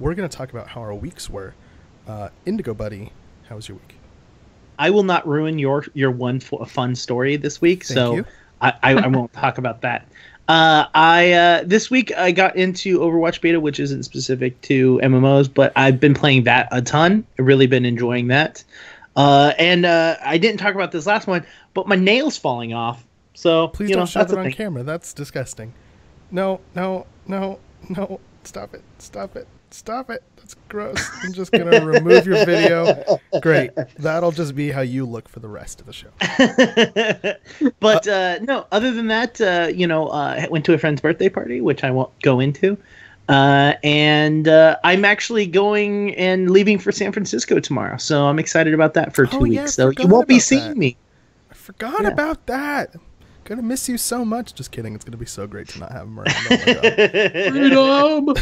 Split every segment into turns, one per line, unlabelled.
we're going to talk about how our weeks were. Indigo Buddy, how was your week?
I will not ruin your one fun story this week,
Thank you.
I won't talk about that. This week I got into Overwatch beta, which isn't specific to MMOs, but I've been playing that a ton. I've really been enjoying that. And I didn't talk about this last one, but my nail's falling off. So
Please don't show that on camera. That's disgusting. No. Stop it. That's gross. I'm just going to remove your video. Great. That'll just be how you look for the rest of the show.
But no, other than that, I went to a friend's birthday party, which I won't go into. And I'm actually going and leaving for San Francisco tomorrow. So I'm excited about that for 2 weeks. So you won't be seeing me.
I forgot about that. Gonna miss you so much. Just kidding. It's gonna be so great to not have him around. Oh my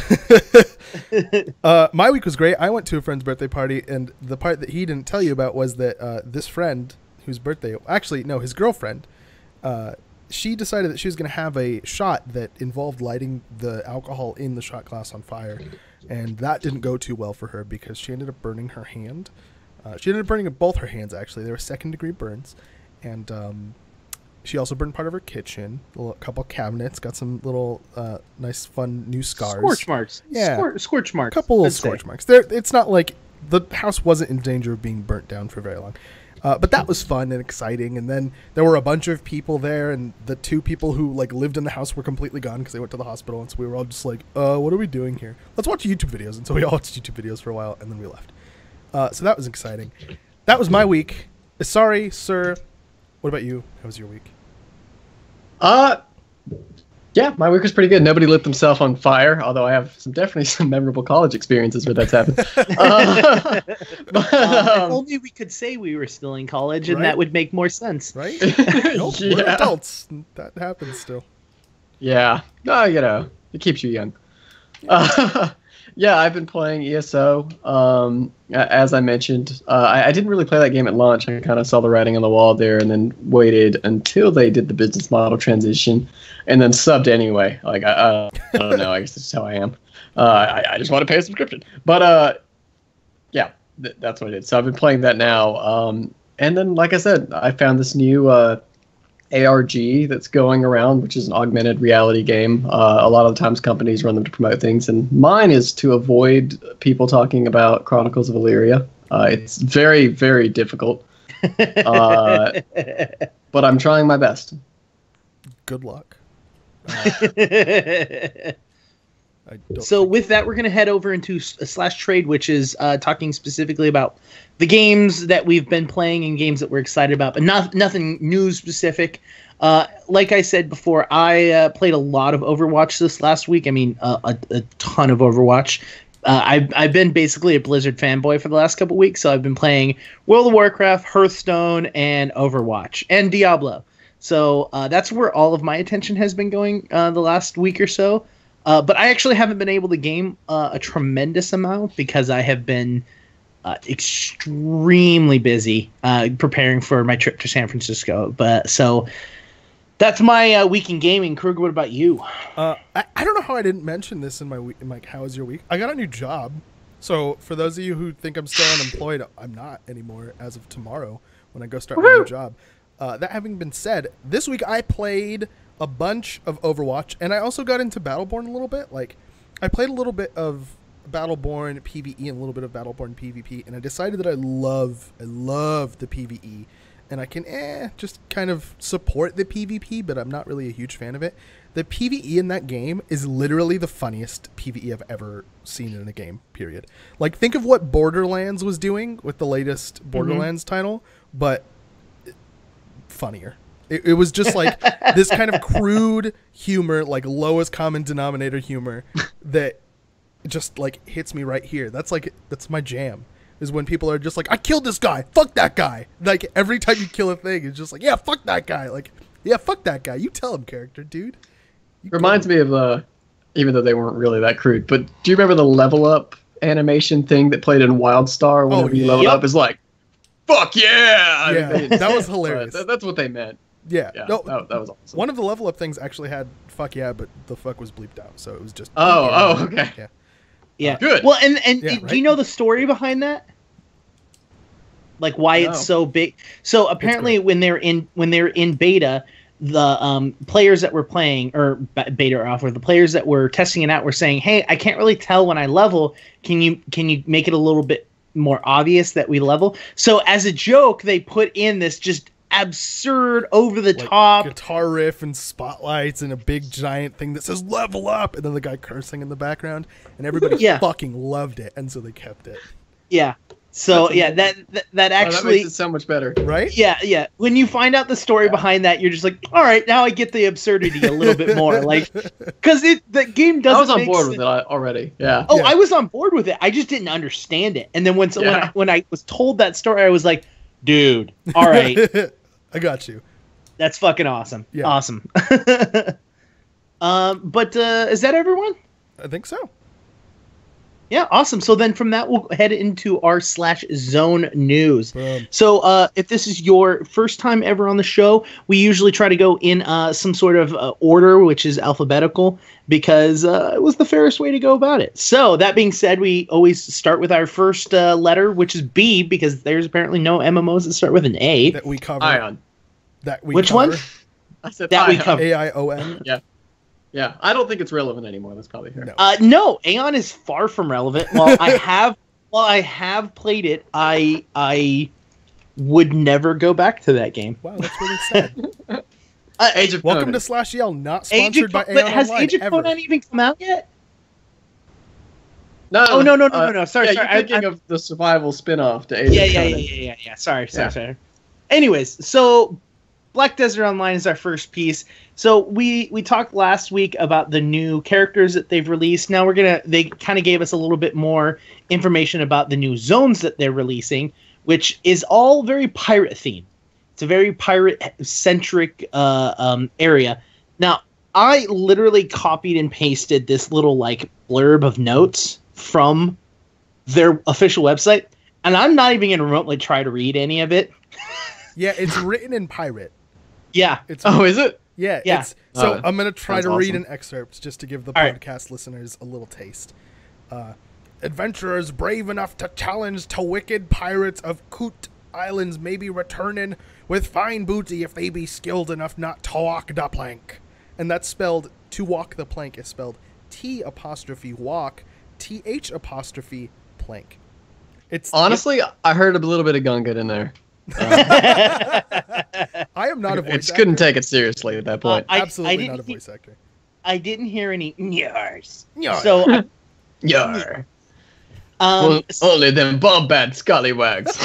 God. My week was great. I went to a friend's birthday party, and the part that he didn't tell you about was that this friend, whose birthday, actually no, his girlfriend, she decided that she was gonna have a shot that involved lighting the alcohol in the shot glass on fire, and that didn't go too well for her because she ended up burning her hand. She ended up burning both her hands. Actually, they were second-degree burns, and she also burned part of her kitchen, a couple cabinets, got some little nice, fun new scars.
Scorch marks.
Yeah.
Scorch marks.
A couple of scorch marks. It's not like the house wasn't in danger of being burnt down for very long. But that was fun and exciting. And then there were a bunch of people there, and the two people who lived in the house were completely gone because they went to the hospital. And so we were all just like, what are we doing here? Let's watch YouTube videos. And so we all watched YouTube videos for a while, and then we left. So that was exciting. That was my week. Sorry, sir. What about you? How was your week?
Yeah, my week was pretty good. Nobody lit themselves on fire, although I have definitely some memorable college experiences where that's happened.
If only we could say we were still in college, and that would make more sense.
Right? Nope, we're adults. That happens still.
Yeah. No, it keeps you young. Yeah, I've been playing ESO. As I mentioned, I didn't really play that game at launch. I kind of saw the writing on the wall there, and then waited until they did the business model transition, and then subbed anyway. I don't know. I guess that's how I am. I just want to pay a subscription. But yeah, that's what I did. So I've been playing that now. And then, like I said, I found this new ARG that's going around, which is an augmented reality game. A lot of the times companies run them to promote things, and mine is to avoid people talking about Chronicles of Illyria. It's very, very difficult, but I'm trying my best.
Good luck.
So with that, we're going to head over into Slash Trade, which is talking specifically about the games that we've been playing and games that we're excited about, but nothing news specific. Like I said before, I played a lot of Overwatch this last week. I mean, a ton of Overwatch. I've been basically a Blizzard fanboy for the last couple weeks, so I've been playing World of Warcraft, Hearthstone, and Overwatch, and Diablo. So that's where all of my attention has been going the last week or so. But I actually haven't been able to game a tremendous amount because I have been extremely busy preparing for my trip to San Francisco. But so that's my week in gaming. Kruger, what about you?
I don't know how I didn't mention this in my how was your week? I got a new job. So for those of you who think I'm still unemployed, I'm not anymore as of tomorrow when I go start my new job. That having been said, this week I played a bunch of Overwatch, and I also got into Battleborn a little bit. I played a little bit of Battleborn PvE and a little bit of Battleborn PvP, and I decided that I love the PvE, and I can just kind of support the PvP, but I'm not really a huge fan of it. The PvE in that game is literally the funniest PvE I've ever seen in a game, period. Think of what Borderlands was doing with the latest Borderlands title, but funnier. It was just this kind of crude humor, lowest common denominator humor that just hits me right here. That's my jam, is when people are just I killed this guy, fuck that guy. Every time you kill a thing, it's just yeah, fuck that guy. Yeah, fuck that guy. You tell him, character, dude.
Reminds me of even though they weren't really that crude, but do you remember the level up animation thing that played in WildStar whenever you leveled up? Is fuck yeah!
Yeah, that was hilarious.
That's what they meant.
Yeah,
no, that was awesome.
One of the level up things actually had fuck yeah, but the fuck was bleeped out, so it was just
okay.
Yeah.
Yeah.
Good.
Well, and
Yeah,
do you know the story behind that? Like why it's so big? So apparently, when they're in beta, the players that were playing or beta or alpha, the players that were testing it out were saying, "Hey, I can't really tell when I level. Can you make it a little bit more obvious that we level?" So as a joke, they put in this just absurd, over the top
guitar riff and spotlights and a big giant thing that says "level up," and then the guy cursing in the background, and everybody fucking loved it, and so they kept it.
Yeah. So that actually
makes it so much better,
right?
Yeah. When you find out the story behind that, you're just like, all right, now I get the absurdity a little bit more, like, because the game doesn't.
I was on board with it already. Yeah.
Oh, yeah. I was on board with it. I just didn't understand it, and then when I was told that story, I was like, dude, all right,
I got you.
That's fucking awesome.
Yeah.
Awesome. But is that everyone?
I think so.
Yeah, awesome. So then from that, we'll head into our /zone news.
Boom.
So if this is your first time ever on the show, we usually try to go in some sort of order, which is alphabetical, because it was the fairest way to go about it. So that being said, we always start with our first letter, which is B, because there's apparently no MMOs that start with an A.
That we cover.
Ion.
Which one?
I said
that
Ion.
we cover.
AION.
Yeah. Yeah, I don't think it's relevant anymore. That's probably fair.
No, Aeon is far from relevant. While I have played it, I would never go back to that game.
Wow, that's really sad.
Age of
Welcome
Conan.
to /Yell, not sponsored by Aeon
Has
Online,
Age of Conan even come out yet?
No.
Oh no. Sorry.
You're thinking of the survival spin-off to Age of Conan.
Yeah. Sorry. Anyways, so Black Desert Online is our first piece. So we talked last week about the new characters that they've released. Now they kind of gave us a little bit more information about the new zones that they're releasing, which is all very pirate themed. It's a very pirate centric area. Now, I literally copied and pasted this little like blurb of notes from their official website, and I'm not even going to remotely try to read any of it.
Yeah, it's written in pirate.
Yeah.
Is it?
Yeah.
Yeah.
So I'm going to try to read
awesome.
an excerpt just to give the
All right.
podcast listeners a little taste. Adventurers brave enough to challenge to wicked pirates of Coot Islands may be returning with fine booty if they be skilled enough not to walk the plank. And that's spelled, to walk the plank is spelled T'_walk, TH'_plank. It's
Honestly, I heard a little bit of Gunga in there.
I am not a voice
Just
actor.
couldn't take it seriously at that point.
Absolutely not a voice actor.
I didn't hear any nyars.
Nyar.
So
Yar. Only them bomb-bad scallywags.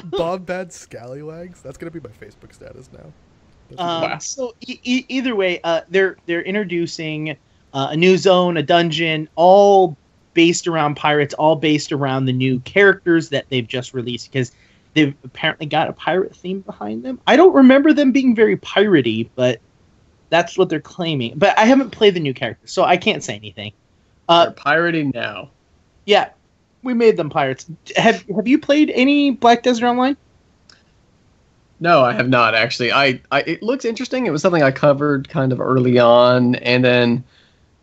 Bob Bad Scallywags? That's going to be my Facebook status now.
So either way, they're introducing a new zone, a dungeon, all based around pirates, all based around the new characters that they've just released, because they've apparently got a pirate theme behind them. I don't remember them being very piratey, but that's what they're claiming. But I haven't played the new characters, so I can't say anything.
They're pirating now.
Yeah, we made them pirates. Have you played any Black Desert Online?
No, I have not actually. It looks interesting. It was something I covered kind of early on, and then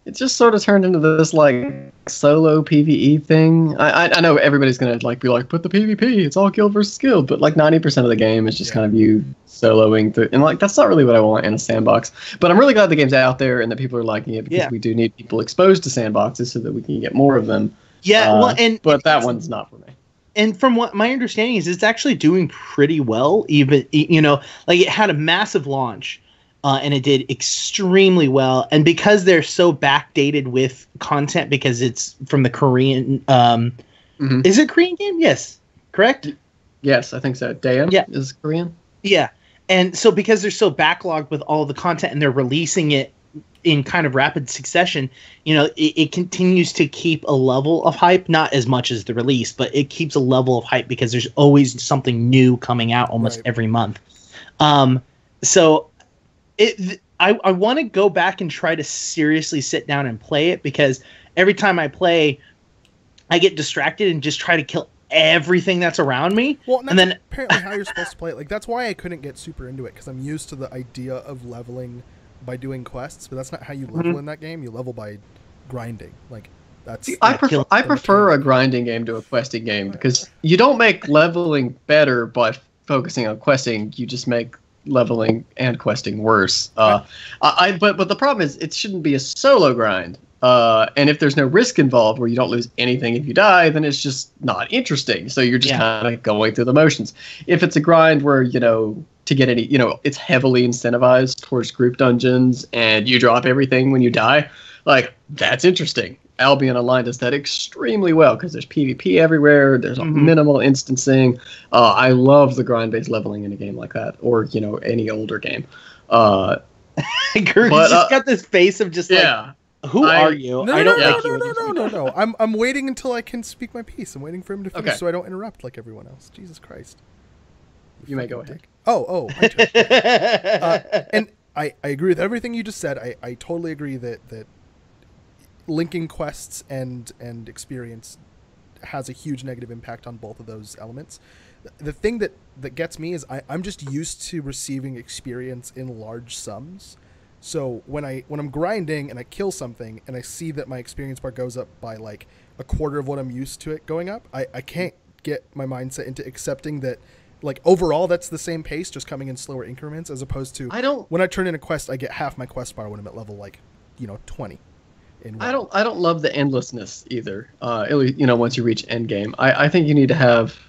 it just sort of turned into this like solo PvE thing. I know everybody's gonna be like, but the PvP, it's all guild versus guild, but like 90% of the game is just kind of you soloing through, and like that's not really what I want in a sandbox. But I'm really glad the game's out there and that people are liking it, because we do need people exposed to sandboxes so that we can get more of them.
Yeah,
but that one's not for me.
And from what my understanding is, it's actually doing pretty well. Even like it had a massive launch. And it did extremely well. And because they're so backdated with content, because it's from the Korean... Is it a Korean game? Yes. Correct?
Yes, I think so. Daeum is Korean?
Yeah. And so because they're so backlogged with all the content and they're releasing it in kind of rapid succession, it continues to keep a level of hype. Not as much as the release, but it keeps a level of hype because there's always something new coming out almost every month. So... I want to go back and try to seriously sit down and play it, because every time I play, I get distracted and just try to kill everything that's around me.
Well, and then apparently how you're supposed to play it. Like, that's why I couldn't get super into it, because I'm used to the idea of leveling by doing quests, but that's not how you level in that game. You level by grinding. Like that's.
See, I prefer a grinding game to a questing game because you don't make leveling better by focusing on questing. You just make leveling and questing worse. But the problem is it shouldn't be a solo grind. And if there's no risk involved where you don't lose anything if you die, then it's just not interesting. So you're just kind of going through the motions. If it's a grind where, to get any, it's heavily incentivized towards group dungeons and you drop everything when you die, like, that's interesting. Albion Online does that extremely well because there's PvP everywhere. There's a minimal instancing. I love the grind-based leveling in a game like that, or, any older game.
Groot just got this face of just like, who are you?
No. I'm waiting until I can speak my piece. I'm waiting for him to finish so I don't interrupt like everyone else. Jesus Christ.
You may go ahead.
Oh. My turn. And I agree with everything you just said. I totally agree that linking quests and experience has a huge negative impact on both of those elements. The thing that gets me is I'm just used to receiving experience in large sums. So when I'm grinding and I kill something and I see that my experience bar goes up by like a quarter of what I'm used to it going up, I can't get my mindset into accepting that like overall that's the same pace, just coming in slower increments, as opposed to when I turn in a quest, I get half my quest bar when I'm at level like 20.
I don't love the endlessness either. Once you reach end game, I think you need to have.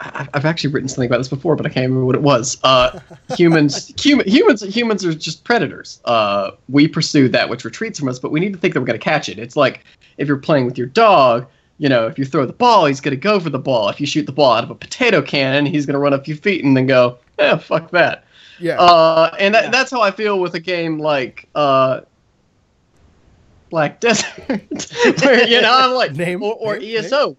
I've actually written something about this before, but I can't remember what it was. Humans are just predators. We pursue that which retreats from us, but we need to think that we're going to catch it. It's like if you're playing with your dog, if you throw the ball, he's going to go for the ball. If you shoot the ball out of a potato cannon, he's going to run a few feet and then go, fuck that.
Yeah.
That's how I feel with a game like Black Desert, where I'm like, or ESO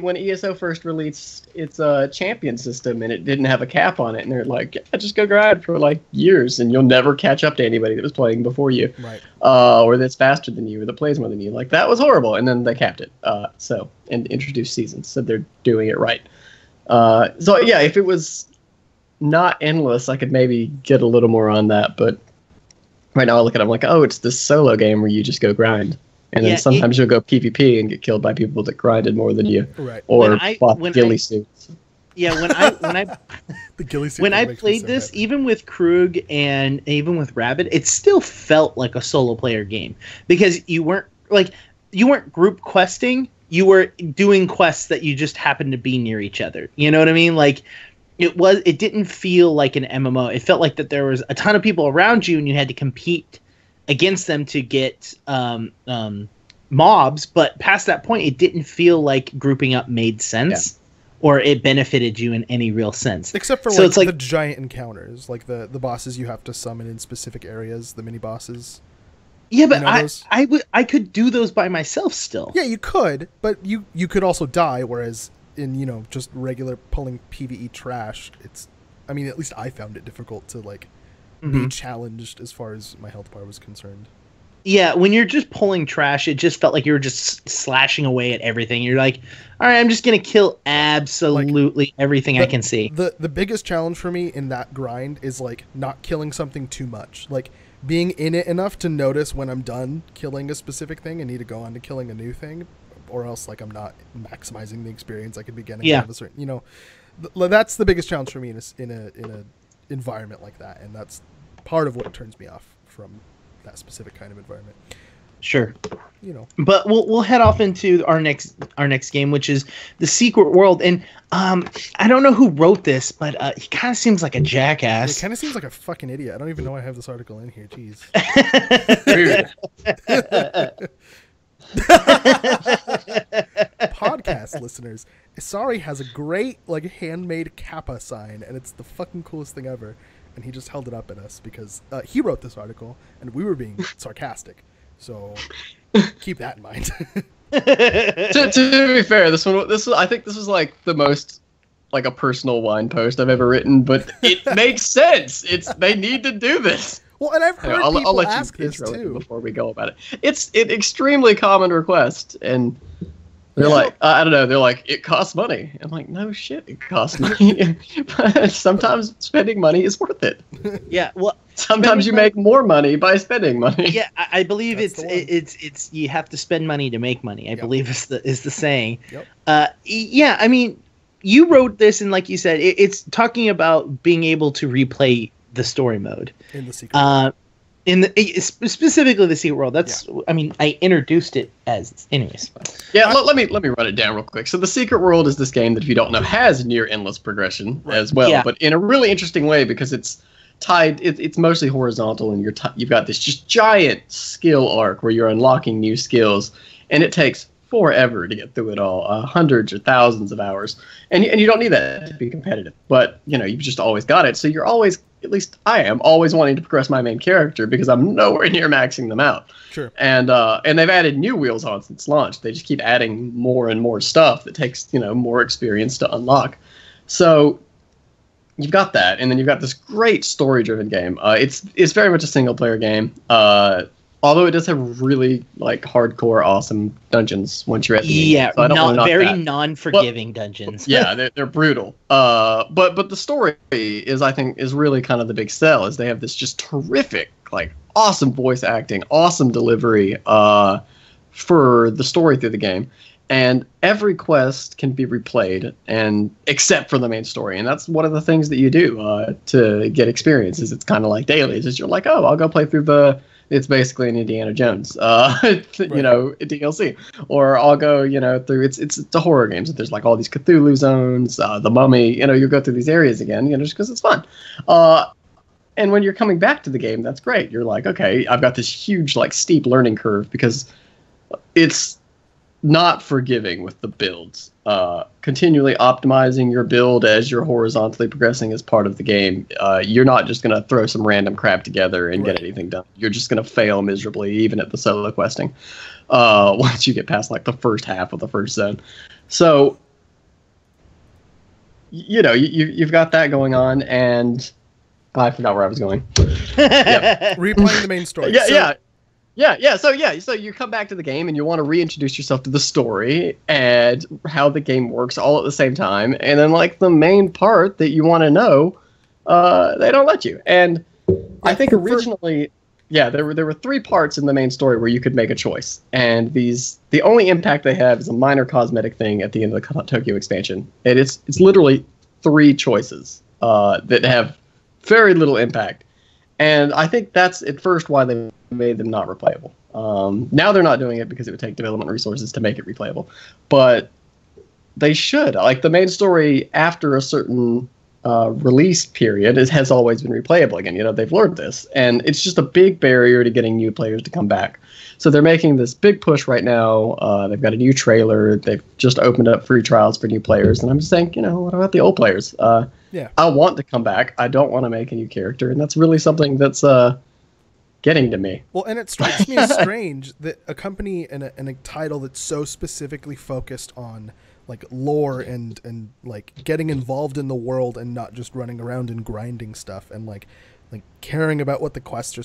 when ESO first released its champion system and it didn't have a cap on it, and they're like, just go grind for like years and you'll never catch up to anybody that was playing before you,
right?
Or that's faster than you or that plays more than you. Like, that was horrible, and then they capped it. And introduced seasons, so they're doing it right. If it was not endless, I could maybe get a little more on that, but. Right now I look at it, I'm like, it's this solo game where you just go grind. And then sometimes you'll go PvP and get killed by people that grinded more than you.
Right.
Or bought ghillie suits.
Yeah, when I
the ghillie suit
when I played this, even with Krug and even with Rabbit, it still felt like a solo player game. Because you weren't group questing, you were doing quests that you just happened to be near each other. You know what I mean? Like it didn't feel like an MMO. It felt like that there was a ton of people around you and you had to compete against them to get mobs. But past that point, it didn't feel like grouping up made sense or it benefited you in any real sense.
Except for it's like the giant encounters, like the bosses you have to summon in specific areas, the mini bosses.
Yeah, but I could do those by myself still.
Yeah, you could, but you could also die, whereas in just regular pulling PvE trash, at least I found it difficult to be challenged as far as my health bar was concerned.
Yeah, when you're just pulling trash, it just felt like you were just slashing away at everything. You're like, all right, I'm just gonna kill absolutely everything I can see.
The biggest challenge for me in that grind is not killing something too much, being in it enough to notice when I'm done killing a specific thing and need to go on to killing a new thing. Or else, I'm not maximizing the experience I could be getting out of a certain, that's the biggest challenge for me in a environment like that, and that's part of what turns me off from that specific kind of environment.
Sure. But we'll head off into our next game, which is The Secret World, and I don't know who wrote this, but he kind of seems like a jackass.
He kind of seems like a fucking idiot. I don't even know I have this article in here. Jeez. Podcast listeners, Isarii has a great handmade Kappa sign, and it's the fucking coolest thing ever, and he just held it up at us because he wrote this article and we were being sarcastic, so keep that in mind.
to be fair, I think this was the most a personal wine post I've ever written, but it makes sense. They need to do this.
Well, and I've heard people
I'll let
ask
you
this too
before we go about it. It's an extremely common request, and They're like, I don't know. They're like, it costs money. I'm like, no shit, it costs money. But sometimes spending money is worth it.
Yeah, well,
sometimes you make more money by spending money.
Yeah, I believe it's you have to spend money to make money. I believe is the saying. Yep. Yeah, I mean, you wrote this, and like you said, it's talking about being able to replay the story mode
in the secret.
Specifically the secret world. That's I mean, I introduced it as anyways.
Yeah, let me run it down real quick. So the secret world is this game that, if you don't know, has near endless progression as well, but in a really interesting way, because it's tied. It's mostly horizontal, and you've got this just giant skill arc where you're unlocking new skills, and it takes forever to get through it all, hundreds or thousands of hours, and you don't need that to be competitive. But you've just always got it, so you're always, at least I am, always wanting to progress my main character because I'm nowhere near maxing them out.
Sure.
And they've added new wheels on since launch. They just keep adding more and more stuff that takes more experience to unlock. So you've got that, and then you've got this great story-driven game. It's very much a single-player game. Although it does have really hardcore, awesome dungeons once you're at the end. So
very non-forgiving dungeons.
Yeah, they're brutal. But the story I think is really kind of the big sell. Is they have this just terrific, awesome voice acting, awesome delivery for the story through the game. And every quest can be replayed, and except for the main story. And that's one of the things that you do to get experience. Is it's kind of like dailies. Is you're like, oh, I'll go play through it's basically an Indiana Jones, DLC, or I'll go, through it's a horror game. So there's all these Cthulhu zones, the Mummy. You go through these areas again, just because it's fun. And when you're coming back to the game, that's great. You're like, okay, I've got this huge steep learning curve because it's not forgiving with the builds. Continually optimizing your build as you're horizontally progressing as part of the game. You're not just going to throw some random crap together and get anything done. You're just going to fail miserably, even at the solo questing, once you get past the first half of the first zone. So, you've got that going on, and I forgot where I was going.
Replaying the main story.
So you come back to the game and you want to reintroduce yourself to the story and how the game works all at the same time. And then the main part that you want to know, they don't let you. And I think originally, there were 3 parts in the main story where you could make a choice. And the only impact they have is a minor cosmetic thing at the end of the Tokyo expansion. And it's literally 3 choices that have very little impact. And I think that's at first why they made them not replayable. Now they're not doing it because it would take development resources to make it replayable. But they should. The main story after a certain release period has always been replayable again. They've learned this. And it's just a big barrier to getting new players to come back. So they're making this big push right now. They've got a new trailer. They've just opened up free trials for new players. And I'm just saying, what about the old players? I want to come back. I don't want to make a new character. And that's really something that's getting to me.
Well, and it strikes me as strange that a company and a title that's so specifically focused on lore and getting involved in the world and not just running around and grinding stuff and caring about what the quests are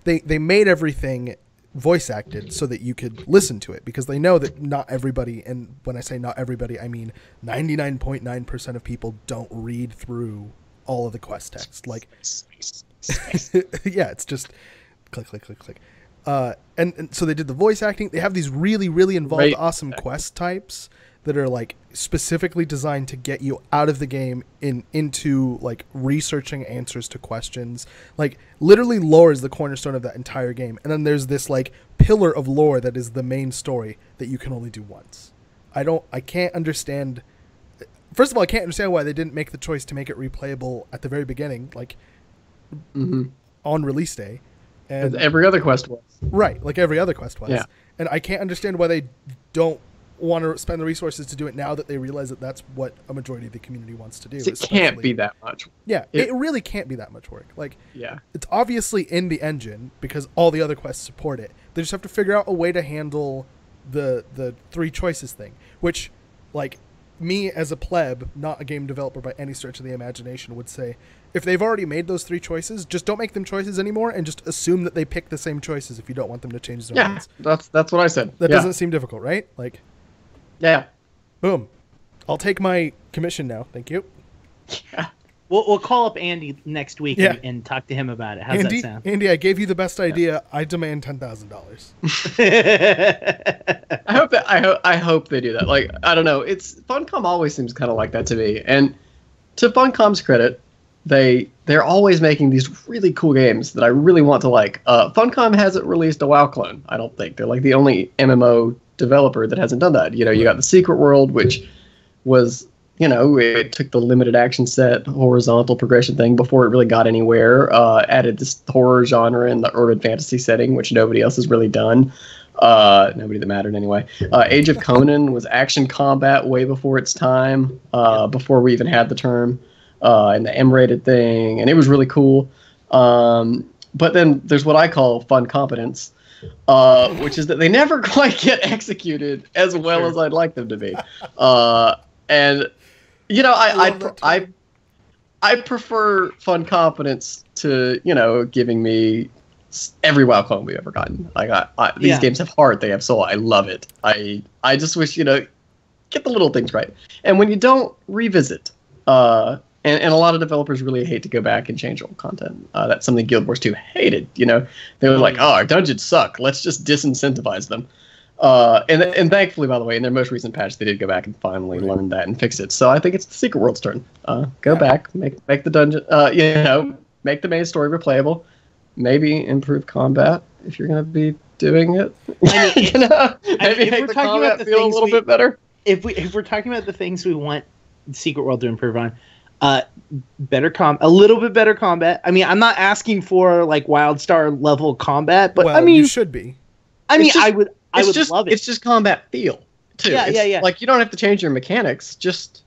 they made everything voice acted so that you could listen to it, because they know that not everybody, and when I say not everybody, I mean 99.9% of people don't read through all of the quest text. It's just click, click, click, click. And so they did the voice acting. They have these really, really involved, awesome quest types that are specifically designed to get you out of the game into researching answers to questions. Literally lore is the cornerstone of that entire game. And then there's this pillar of lore that is the main story that you can only do once. I can't understand. First of all, I can't understand why they didn't make the choice to make it replayable at the very beginning, on release day. And
every other quest was.
Right, every other quest was.
Yeah.
And I can't understand why they don't want to spend the resources to do it now that they realize that that's what a majority of the community wants to do.
It can't be that much.
Yeah, it really can't be that much work.
Yeah,
it's obviously in the engine because all the other quests support it. They just have to figure out a way to handle the 3 choices thing, which, me as a pleb, not a game developer by any stretch of the imagination, would say, if they've already made those 3 choices, just don't make them choices anymore and just assume that they pick the same choices if you don't want them to change their minds.
That's what I said.
That doesn't seem difficult, right?
Yeah.
Boom. I'll take my commission now. Thank you.
Yeah.
We'll call up Andy next week and talk to him about it. How's that sound?
Andy, I gave you the best idea. I demand $10,000.
I hope they do that. Like, I don't know. Funcom always seems kind of like that to me. And to Funcom's credit, they're always making these really cool games that I really want to like. Funcom hasn't released a WoW clone, I don't think. They're like the only MMO developer that hasn't done that. You know, you got the Secret World, which was, you know, it took the limited action set horizontal progression thing before it really got anywhere. Added this horror genre in the urban fantasy setting, which nobody else has really done. Nobody that mattered anyway. Age of Conan was action combat way before its time, before we even had the term, and the M-rated thing, and it was really cool. But then there's what I call fun competence, which is that they never quite get executed as well as I'd like them to be. And you know, I prefer fun competence to, you know, giving me every WoW clone we've ever gotten. These games have heart, they have soul. I love it. I just wish, you know, get the little things right. And when you don't revisit, and a lot of developers really hate to go back and change old content. That's something Guild Wars 2 hated. You know, they were like, "Oh, our dungeons suck. Let's just disincentivize them." And thankfully, by the way, in their most recent patch, they did go back and finally learn that and fix it. So I think it's the Secret World's turn. Go back, make the dungeon, you know, make the main story replayable. Maybe improve combat if you're going to be doing it.
I mean,
you know, maybe make the combat feel a little bit better.
If we're talking about the things we want Secret World to improve on, a little bit better combat. I mean, I'm not asking for like WildStar level combat, but I mean,
you should be.
I mean, I would love it.
It's just combat feel too.
Yeah.
Like you don't have to change your mechanics. Just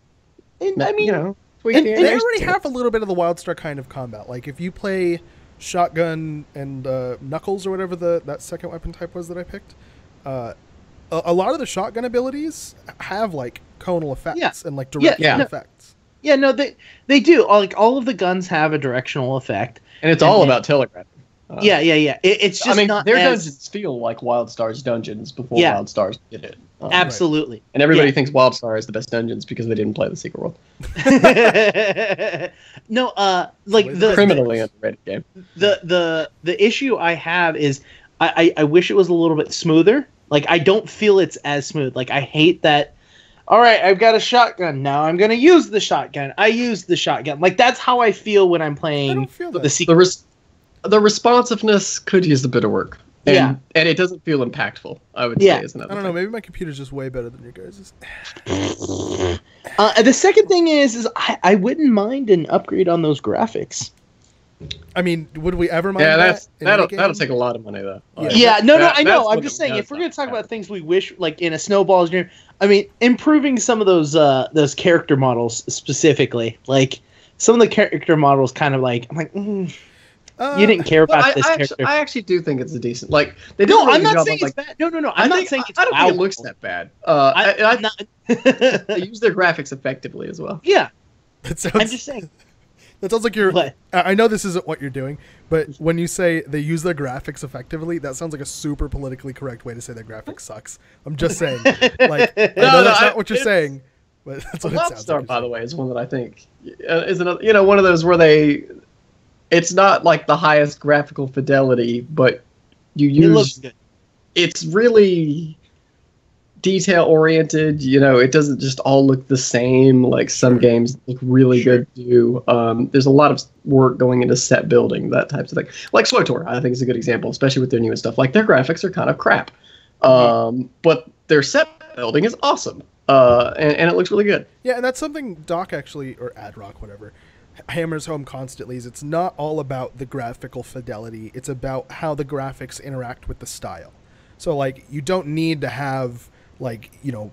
you know, tweak
and they already have a little bit of the WildStar kind of combat. Like if you play shotgun and knuckles or whatever that second weapon type was that I picked, a lot of the shotgun abilities have like conal effects and like directional effects.
Yeah, no, they do. Like all of the guns have a directional effect,
and it's all about telegraphing.
Yeah. It's just not
their dungeons feel like WildStar's dungeons before WildStars did it.
Absolutely.
Right. And everybody thinks WildStar is the best dungeons because they didn't play the Secret World.
No, like the
criminally underrated game.
The issue I have is I wish it was a little bit smoother. Like I don't feel it's as smooth. Like I hate that. All right, I've got a shotgun. Now I'm going to use the shotgun. I use the shotgun. Like that's how I feel when I'm playing
I don't feel that.
the Secret.
The responsiveness could use a bit of work. And it doesn't feel impactful, I would say. Is another
I don't know. Maybe my computer's just way better than your guys'.
The second thing is I wouldn't mind an upgrade on those graphics.
I mean, would we ever mind
that'll take a lot of money, though.
I know. I'm just saying, if we're going to talk about things we wish, like in a Snowball's Dream, I mean, improving some of those character models specifically. Like, some of the character models kind of like, I'm like, you didn't care about this character.
I actually do think it's a decent. Like they
I'm not saying it's bad. No. I'm not saying it's.
I don't think it looks that bad. They use their graphics effectively as well.
Yeah,
I'm
just saying.
That sounds like you're. What? I know this isn't what you're doing, but when you say they use their graphics effectively, that sounds like a super politically correct way to say their graphics sucks. I'm just saying. Like, I know that's not what you're saying, but that's what it sounds like.
By the way, is one that I think is another. You know, one of those where they. It's not like the highest graphical fidelity, but you use.
It looks good.
It's really detail oriented. You know, it doesn't just all look the same. Like some games look really good too. There's a lot of work going into set building, that types of thing. Like SWTOR, I think is a good example, especially with their newest stuff. Like their graphics are kind of crap, but their set building is awesome, and it looks really good.
Yeah, and that's something Doc actually, or Adrock, whatever, hammers home constantly. Is it's not all about the graphical fidelity. It's about how the graphics interact with the style. So like you don't need to have like, you know,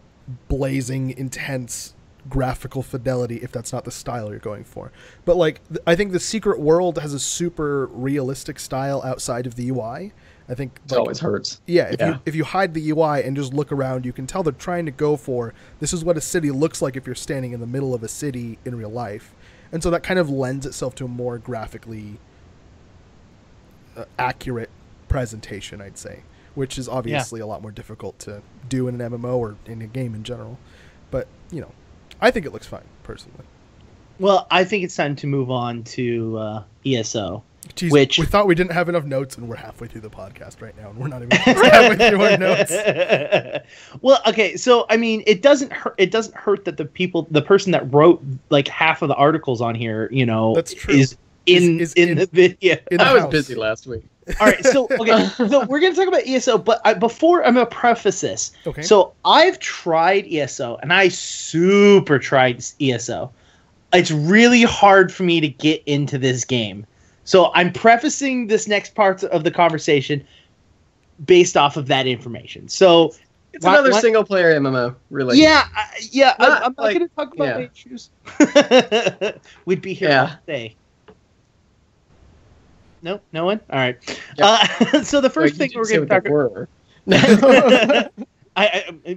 blazing intense graphical fidelity if that's not the style you're going for. But like I think the Secret World has a super realistic style outside of the UI. I think
it always hurts.
Yeah, if you hide the UI and just look around, you can tell they're trying to go for this is what a city looks like if you're standing in the middle of a city in real life. And so that kind of lends itself to a more graphically accurate presentation, I'd say. which is obviously a lot more difficult to do in an MMO or in a game in general. But, I think it looks fine, personally.
Well, I think it's time to move on to ESO.
Jeez,
which
we thought we didn't have enough notes, and we're halfway through the podcast right now, and we're not even halfway through our notes.
Well, okay, so I mean, it doesn't hurt. It doesn't hurt that the person that wrote like half of the articles on here,
That's true.
is in the video.
I was busy last week.
All right, so we're gonna talk about ESO, but before I'm gonna preface this.
Okay.
So I've tried ESO, and I super tried ESO. It's really hard for me to get into this game. So I'm prefacing this next part of the conversation based off of that information. So
it's another single player MMO, really.
Yeah. I'm not going to talk about my issues. We'd be here all day. No one. All right. Yep. So the first thing we're going to talk about.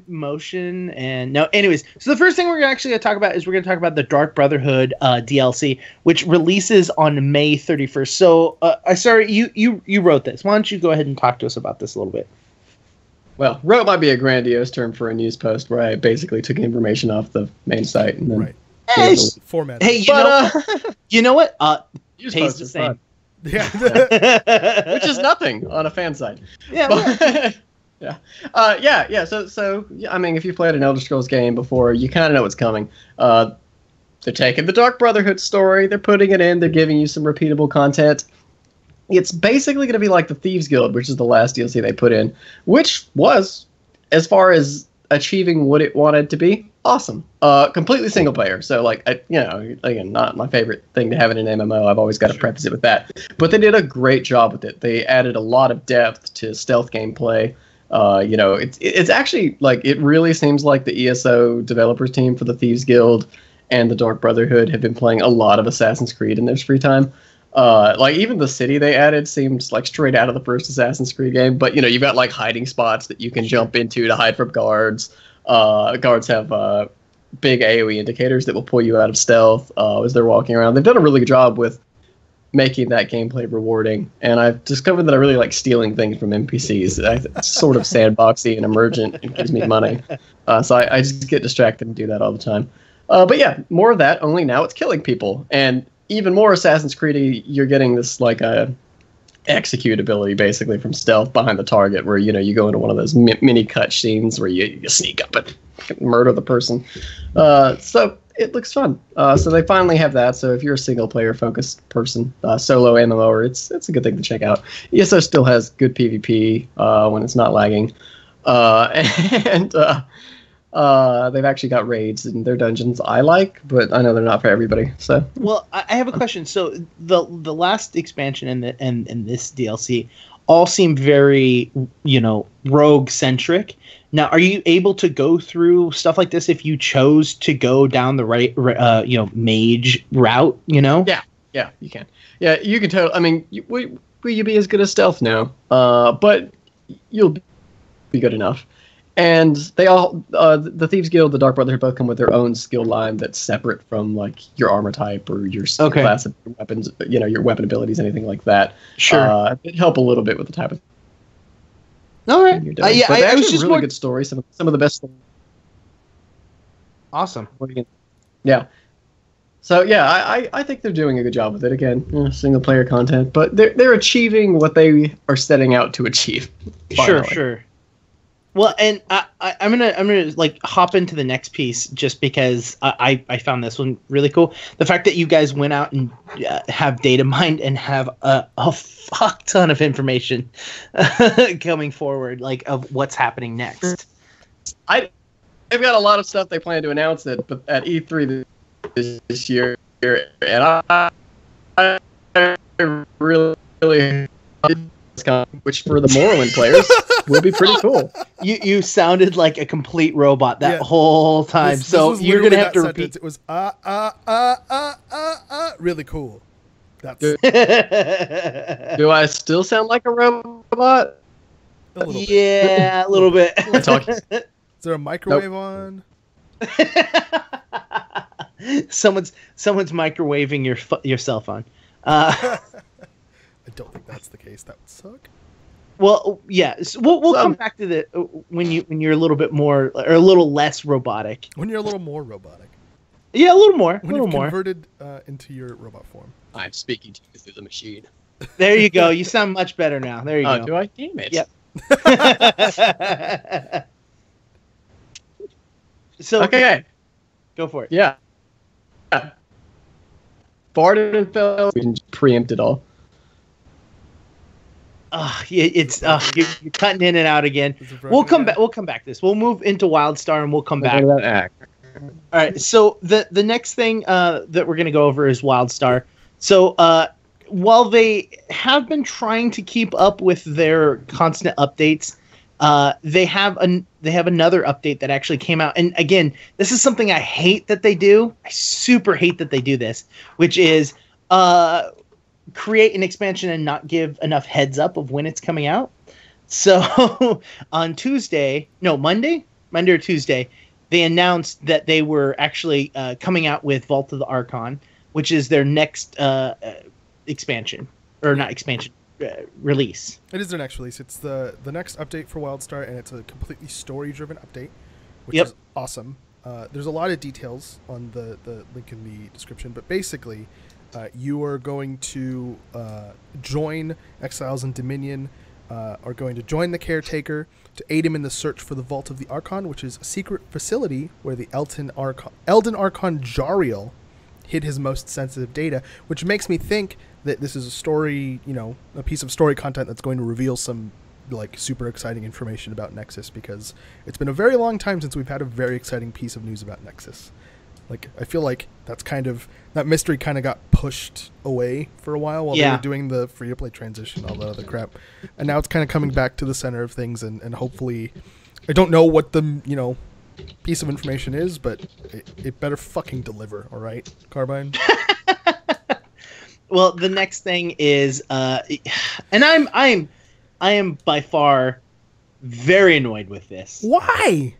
Motion and no. Anyways, so the first thing we're actually going to talk about is we're going to talk about the Dark Brotherhood DLC, which releases on May 31st. So, Isarii, you wrote this. Why don't you go ahead and talk to us about this a little bit?
Well, wrote might be a grandiose term for a news post where I basically took information off the main site and then
format.
Hey, you know what? Pays the same.
Yeah,
which is nothing on a fan site.
Yeah.
But, yeah. So I mean, if you've played an Elder Scrolls game before, you kind of know what's coming. They're taking the Dark Brotherhood story, they're putting it in, they're giving you some repeatable content. It's basically going to be like the Thieves Guild, which is the last DLC they put in, which was, as far as achieving what it wanted to be, awesome. Completely single player. So, like, again, not my favorite thing to have in an MMO. I've always got to preface it with that. But they did a great job with it. They added a lot of depth to stealth gameplay. It's actually, like, it really seems like the ESO developers team for the Thieves Guild and the Dark Brotherhood have been playing a lot of Assassin's Creed in their free time. Like, even the city they added seems like straight out of the first Assassin's Creed game. But, you've got, like, hiding spots that you can jump into to hide from guards. Guards have big AoE indicators that will pull you out of stealth as they're walking around. They've done a really good job with making that gameplay rewarding. And I've discovered that I really like stealing things from NPCs. It's sort of sandboxy and emergent. It gives me money. So I just get distracted and do that all the time. But yeah, more of that, only now it's killing people. And even more Assassin's Creed, you're getting this like execute ability basically from stealth behind the target, where you go into one of those mini cut scenes where you sneak up and murder the person. So it looks fun. So they finally have that. So if you're a single player focused person, solo MMO, it's a good thing to check out. ESO still has good PvP when it's not lagging, and they've actually got raids in their dungeons I like, but I know they're not for everybody. So,
well, I have a question. So the last expansion and this DLC all seem very rogue centric. Now, are you able to go through stuff like this if you chose to go down the right mage route?
Yeah, you can. Yeah, you can totally. I mean, will you be as good as stealth? No, but you'll be good enough. And they all, the Thieves Guild, the Dark Brotherhood, both come with their own skill line that's separate from like your armor type or your class of weapons, your weapon abilities, anything like that.
Sure,
it help a little bit with the type of.
All right.
I was just really good stories. Some of the best.
Awesome.
Yeah. So yeah, I think they're doing a good job with it. Again, single player content, but they're achieving what they are setting out to achieve. Finally.
Sure. Well, and I'm gonna like hop into the next piece just because I found this one really cool. The fact that you guys went out and have data mined and have a fuck ton of information coming forward, like of what's happening next.
They've got a lot of stuff they plan to announce at E3 this year, and I really. Which for the Morrowind players will be pretty cool.
You sounded like a complete robot that whole time. So you're gonna have to repeat.
It was really cool. That's.
Do I still sound like a robot?
Yeah, a little bit.
Is there a microwave on?
Someone's microwaving your cell phone.
I don't think that's the case. That would suck.
Well, yeah, so we'll come back to the when you're a little bit more or a little less robotic.
When you're a little more robotic.
Yeah, a little more.
When you've converted into your robot form.
I'm speaking to you through the machine.
There you go. You sound much better now. There you go.
Oh, do I? Damn it.
Yep. So
okay,
go for it.
Yeah. Farted and fell. We can preempt it all.
It's you're cutting in and out again. We'll come back. We'll come back to this. We'll move into WildStar and we'll come back. All right. So the next thing that we're gonna go over is WildStar. So while they have been trying to keep up with their constant updates, they have another update that actually came out. And again, this is something I hate that they do. I super hate that they do this, which is create an expansion and not give enough heads up of when it's coming out. So on Monday or Tuesday, they announced that they were actually coming out with Vault of the Archon, which is their next expansion, or not expansion, release.
It is their next release. It's the next update for WildStar, and it's a completely story-driven update, which is awesome. There's a lot of details on the link in the description, but basically, you are going to join Exiles and Dominion, are going to join the Caretaker to aid him in the search for the Vault of the Archon, which is a secret facility where the Elden Archon Jariel hid his most sensitive data, which makes me think that this is a story, a piece of story content that's going to reveal some like super exciting information about Nexus, because it's been a very long time since we've had a very exciting piece of news about Nexus. Like, I feel like that mystery kind of got pushed away for a while they were doing the free-to-play transition, all that other crap. And now it's kind of coming back to the center of things, and hopefully, I don't know what the, piece of information is, but it better fucking deliver, all right, Carbine?
Well, the next thing is, and I am by far very annoyed with this.
Why?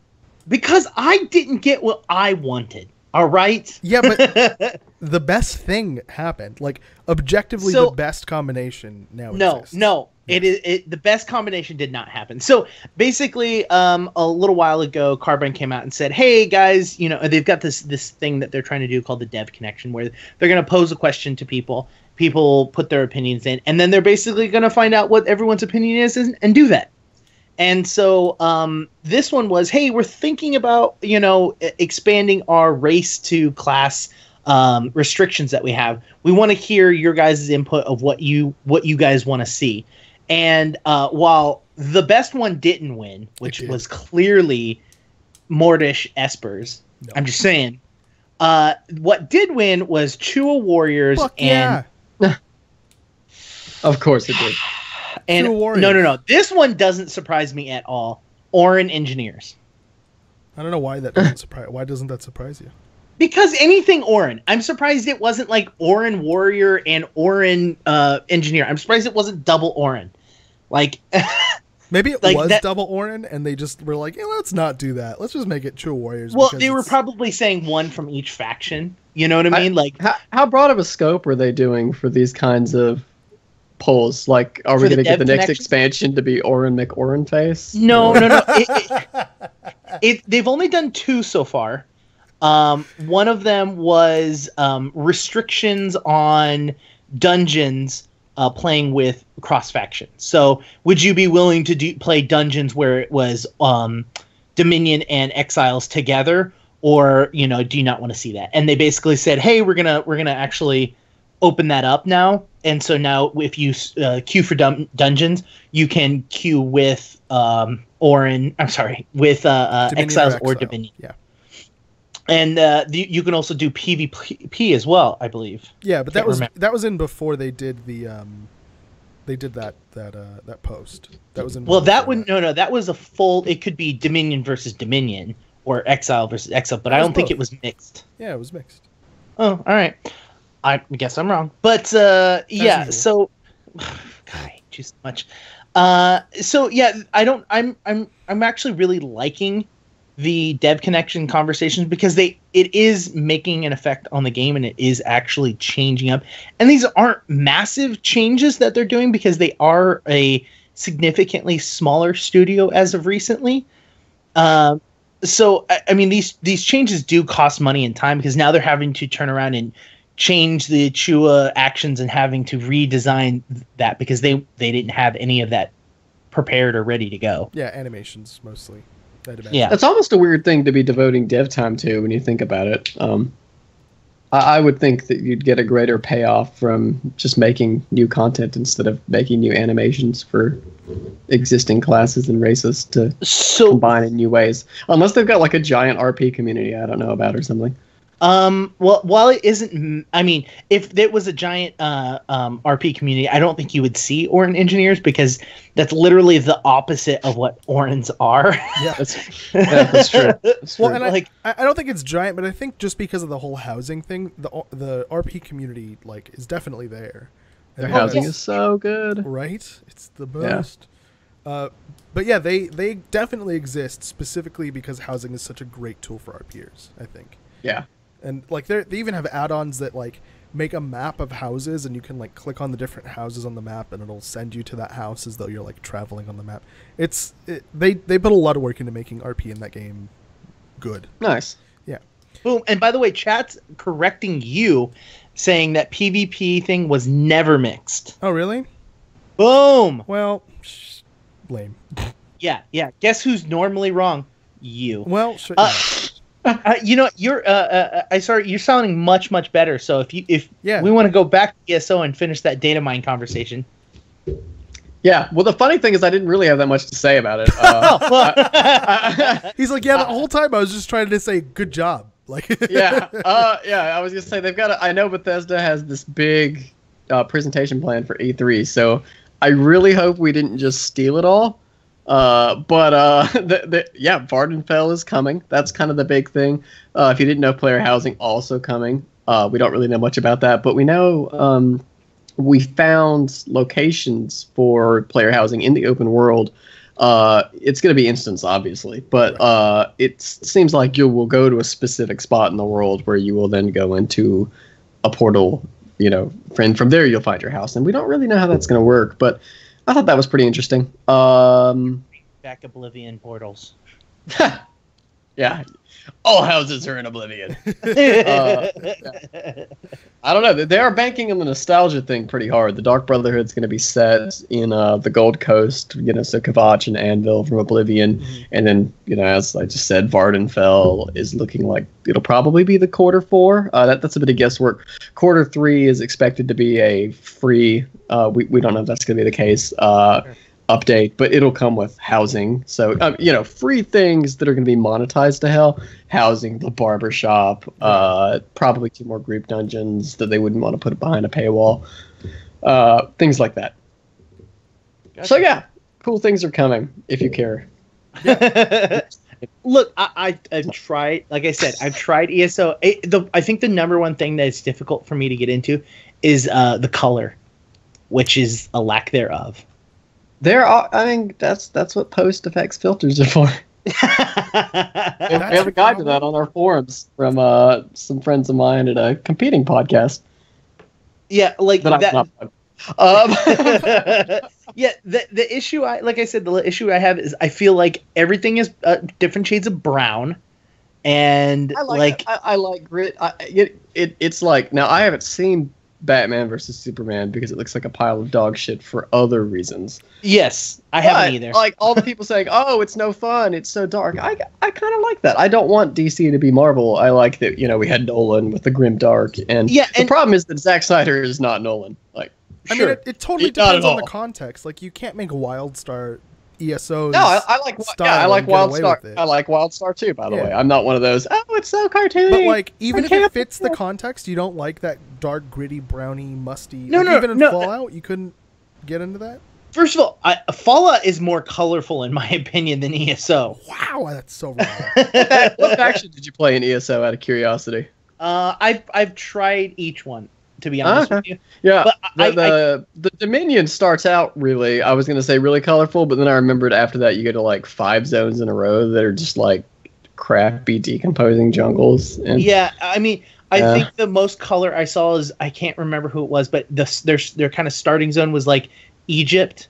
Because I didn't get what I wanted. All right.
Yeah, but the best thing happened. Like, objectively, the best combination now exists.
No. The best combination did not happen. So basically, a little while ago, Carbine came out and said, "Hey guys, they've got this thing that they're trying to do called the Dev Connection, where they're going to pose a question to people. People put their opinions in, and then they're basically going to find out what everyone's opinion is and do that." And so this one was, hey, we're thinking about, expanding our race to class restrictions that we have. We want to hear your guys' input of what you guys want to see. And while the best one didn't win, which was clearly Mordish Espers, I'm just saying, what did win was Chua Warriors.
Fuck
and
yeah.
Of course it did.
And no. This one doesn't surprise me at all. Orin Engineers.
I don't know why that doesn't surprise. Why doesn't that surprise you?
Because anything Orin. I'm surprised it wasn't like Orin Warrior and Orin Engineer. I'm surprised it wasn't double Orin. Like
maybe it was double Orin, and they just were like, let's not do that. Let's just make it True Warriors.
Well, they were probably saying one from each faction. You know what I mean? Like,
how broad of a scope were they doing for these kinds of polls? Like, are we going to get the next expansion to be Orin McOrin face?
No. They've only done 2 so far. One of them was restrictions on dungeons playing with cross factions. So, would you be willing to play dungeons where it was Dominion and Exiles together, or do you not want to see that? And they basically said, hey, we're gonna actually open that up now. And so now, if you queue for dungeons, you can queue with with Exiles or Dominion.
Yeah.
And you can also do PvP as well, I believe.
Yeah, but that was in before they did that post. That was in.
Well, that would that was a full. It could be Dominion versus Dominion or Exile versus Exile, but I don't think it was mixed.
Yeah, it was mixed.
Oh, all right. I guess I'm wrong, but yeah. So, God, I hate you so much. So yeah, I'm actually really liking the Dev Connection conversations, because it is making an effect on the game, and it is actually changing up. And these aren't massive changes that they're doing, because they are a significantly smaller studio as of recently. So I mean, these changes do cost money and time, because now they're having to turn around and change the Chua actions and having to redesign that, because they didn't have any of that prepared or ready to go.
Yeah, animations mostly.
Yeah,
it's almost a weird thing to be devoting dev time to when you think about it. I would think that you'd get a greater payoff from just making new content instead of making new animations for existing classes and races to combine in new ways. Unless they've got like a giant RP community I don't know about or something.
Well, while it isn't, I mean, if there was a giant RP community, I don't think you would see Orin engineers, because that's literally the opposite of what Orins are.
Yeah,
that's true. That's true.
Well, and I don't think it's giant, but I think just because of the whole housing thing, the RP community is definitely there.
Their housing is so good,
right? It's the best. Yeah. But yeah, they definitely exist specifically because housing is such a great tool for RPers, I think.
Yeah.
And they even have add-ons that make a map of houses, and you can click on the different houses on the map, and it'll send you to that house as though you're traveling on the map. They put a lot of work into making RP in that game good.
Nice.
Yeah.
Boom. And by the way, chat's correcting you, saying that PvP thing was never mixed.
Oh, really?
Boom.
Well, lame.
Yeah. Guess who's normally wrong? You.
Well, sure.
You're Isarii, you're sounding much better. So if we want to go back to ESO and finish that data mine conversation.
Yeah. Well, the funny thing is, I didn't really have that much to say about it.
He's like, the whole time I was just trying to say good job.
Yeah. I was gonna say they've got. I know Bethesda has this big presentation plan for E3, so I really hope we didn't just steal it all. Vardenfell is coming. That's kind of the big thing. If you didn't know, player housing also coming. We don't really know much about that, but we know we found locations for player housing in the open world. It's going to be instance, obviously, but it seems like you will go to a specific spot in the world where you will then go into a portal, and from there you'll find your house. And we don't really know how that's going to work, but I thought that was pretty interesting.
Back Oblivion portals.
Yeah. All houses are in Oblivion. I don't know. They are banking on the nostalgia thing pretty hard. The Dark Brotherhood's going to be set in the Gold Coast, so Kvatch and Anvil from Oblivion. Mm-hmm. And then, as I just said, Vardenfell is looking like it'll probably be the Quarter 4. That's a bit of guesswork. Quarter 3 is expected to be a free, we don't know if that's going to be the case, update, but it'll come with housing. So, free things that are going to be monetized to hell. Housing, the barbershop, probably 2 more group dungeons that they wouldn't want to put behind a paywall. Things like that. Gotcha. So, yeah, cool things are coming if you care.
Look, I've tried, like I said, I've tried ESO. I think the number one thing that's difficult for me to get into is the color, which is a lack thereof.
There are. I mean, that's what post effects filters are for. We have a guide to that on our forums from some friends of mine at a competing podcast.
Yeah, that. Yeah, the issue the issue I have is I feel like everything is different shades of brown, and I like
grit. It's like, now I haven't seen Batman versus Superman because it looks like a pile of dog shit for other reasons.
Yes, I haven't either.
Like all the people saying, "Oh, it's no fun. It's so dark." I kind of like that. I don't want DC to be Marvel. I like that we had Nolan with the grim dark, and the problem is that Zack Snyder is not Nolan.
I mean, it totally depends on the context. You can't make WildStar ESO.
No, I like WildStar. I like WildStar too. By the way, I'm not one of those. Oh, it's so cartoony.
But even if it fits the context, you don't like that dark, gritty, browny, musty. Even in Fallout, you couldn't get into that.
First of all, Fallout is more colorful in my opinion than ESO.
Wow, that's so wrong.
What faction did you play in ESO? Out of curiosity.
I've tried each one, to be honest with you.
Yeah, but the Dominion starts out really, I was going to say really colorful, but then I remembered after that you get to 5 zones in a row that are just crappy decomposing jungles. And,
I mean, I think the most color I saw is, I can't remember who it was, but their kind of starting zone was Egypt,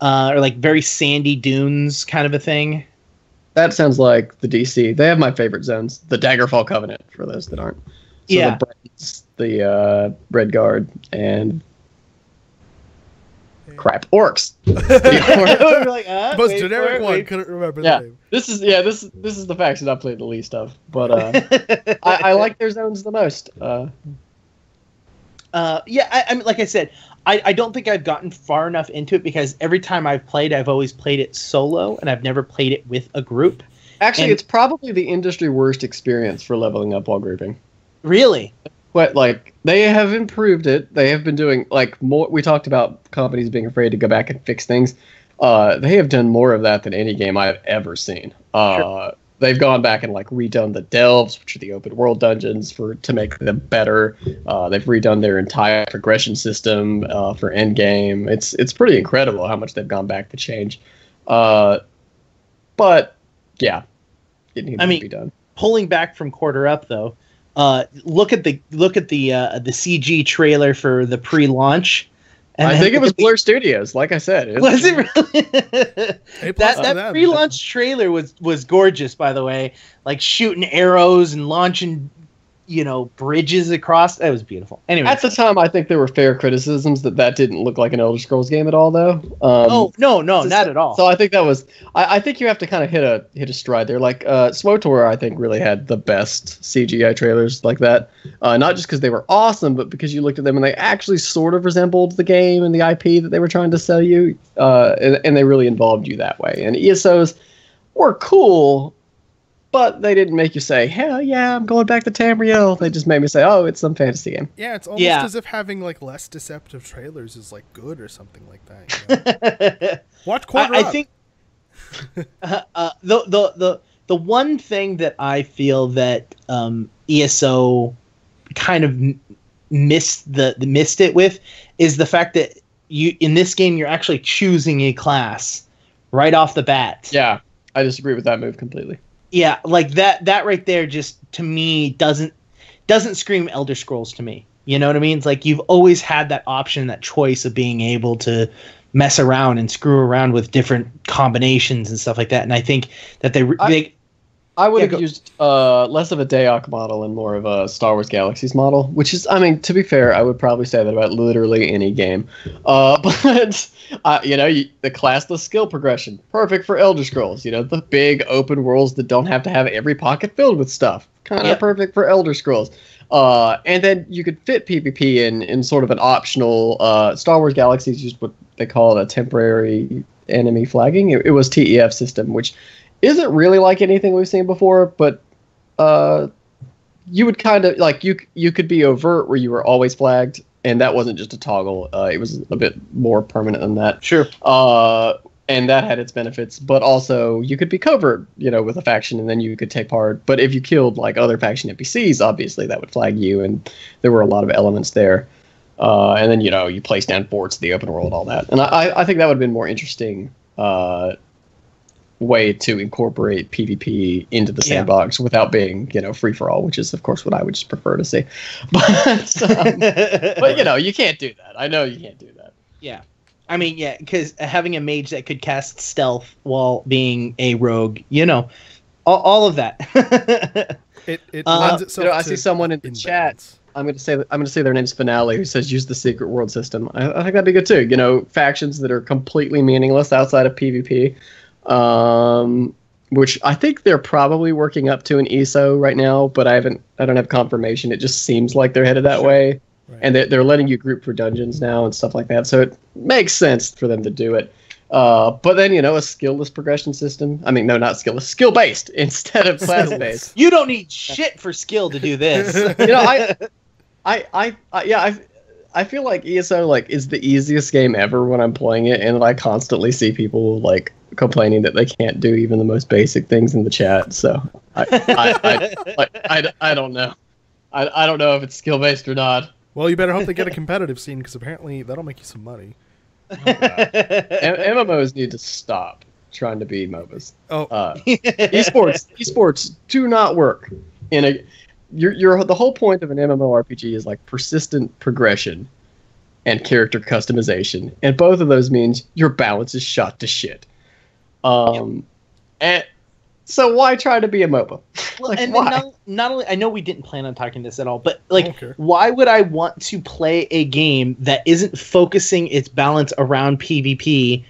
or like very sandy dunes kind of a thing.
That sounds like the DC. They have my favorite zones. The Daggerfall Covenant, for those that aren't. So
Yeah.
The Red Guard, and crap, orcs.
We're like,
The most generic one. Couldn't remember the name.
This is the faction I played the least of, but I like their zones the most.
I mean, like I said, I don't think I've gotten far enough into it because every time I've played, I've always played it solo, and I've never played it with a group.
Actually, it's probably the industry worst experience for leveling up while grouping.
Really?
But like, they have improved it. They have been doing like more. We talked about companies being afraid to go back and fix things. They have done more of that than any game I've ever seen.
Sure.
They've gone back and like redone the delves, which are the open world dungeons, to make them better. They've redone their entire progression system for endgame. It's pretty incredible how much they've gone back to change. But yeah, it needs to be done.
Pulling back from Quarter Up though, look at the CG trailer for the pre-launch.
I think it was Blur Studios, like I said.
Was it really? that pre-launch trailer was gorgeous, by the way. Like shooting arrows and launching, bridges across. That was beautiful. Anyway,
at the time, I think there were fair criticisms that didn't look like an Elder Scrolls game at all, though.
No, not at all.
So I think that was. I think you have to kind of hit a stride there. Like SWTOR, I think really had the best CGI trailers like that. Not just because they were awesome, but because you looked at them and they actually sort of resembled the game and the IP that they were trying to sell you, and they really involved you that way. And ESOs were cool. But they didn't make you say, hell yeah, I'm going back to Tamriel. They just made me say, oh, it's some fantasy game.
Yeah, it's almost as if having like less deceptive trailers is like good or something like that. Watch Quarter Up.
I think the one thing that I feel that ESO kind of missed it with is the fact that in this game you're actually choosing a class right off the bat.
Yeah, I disagree with that move completely.
Yeah, like that right there just to me doesn't scream Elder Scrolls to me. You know what I mean? It's like you've always had that option, that choice of being able to mess around and screw around with different combinations and stuff like that. And I think that
I would have used less of a Daok model and more of a Star Wars Galaxies model, which is, I mean, to be fair, I would probably say that about literally any game. But, the classless skill progression, perfect for Elder Scrolls. The big open worlds that don't have to have every pocket filled with stuff. Kind of perfect for Elder Scrolls. And then you could fit PvP in sort of an optional, Star Wars Galaxies used what they call a temporary enemy flagging. It was TEF system, which isn't really like anything we've seen before, but you would kind of like you could be overt where you were always flagged, and that wasn't just a toggle. It was a bit more permanent than that.
Sure.
And that had its benefits, but also you could be covert, with a faction, and then you could take part. But if you killed like other faction NPCs, obviously that would flag you, and there were a lot of elements there. And then you place down forts, the open world, all that. And I think that would have been more interesting. Way to incorporate PvP into the sandbox without being, free for all, which is of course what I would just prefer to see. But you can't do that. I know you can't do that.
Yeah. I mean, yeah, because having a mage that could cast stealth while being a rogue, all of that.
it lends itself
I see someone in the chat. I'm gonna say their name's Finale, who says use the secret world system. I think that'd be good too. Factions that are completely meaningless outside of PvP. Which I think they're probably working up to an ESO right now, but I don't have confirmation. It just seems like they're headed that way. Right. And they're letting you group for dungeons now and stuff like that. So it makes sense for them to do it. But then, a skill-less progression system. I mean, no, not skill-less, skill-based instead of class-based.
You don't need shit for skill to do this.
I feel like ESO is the easiest game ever when I'm playing it, and I constantly see people complaining that they can't do even the most basic things in the chat. So I don't know. I don't know if it's skill based or not.
Well, you better hope they get a competitive scene, because apparently that'll make you some money.
Oh, MMOs need to stop trying to be MOBAs. Esports do not work in a. The whole point of an MMORPG is persistent progression, and character customization. And both of those means your balance is shot to shit. And so why try to be a MOBA?
Well, and why? Then not only, I know we didn't plan on talking this at all, but like, why would I want to play a game that isn't focusing its balance around PvP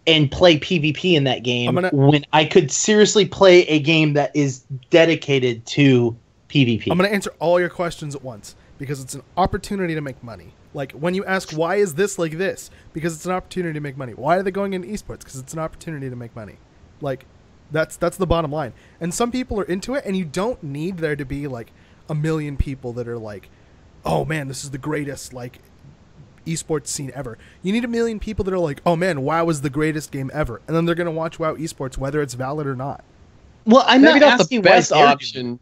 and play PvP in that game when I could seriously play a game that is dedicated to PvP?
I'm going to answer all your questions at once because it's an opportunity to make money. Like, when you ask, why is this like this? Because it's an opportunity to make money. Why are they going into esports? Because it's an opportunity to make money. Like, that's the bottom line. And some people are into it, and you don't need there to be, like, 1 million people that are like, oh, man, this is the greatest, like, esports scene ever. You need 1 million people that are like, oh, man, WoW is the greatest game ever. And then they're going to watch WoW esports, whether it's valid or not.
Well, I'm
Maybe
not asking
the best option.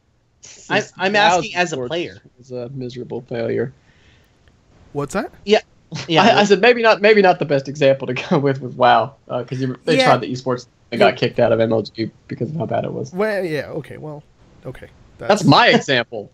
I'm asking as a player.
It's a miserable failure.
What's that?
Yeah.
I said maybe not the best example to go with WoW, because they tried the esports and got kicked out of MLG because of how bad it was.
Well, yeah, okay.
That's my example.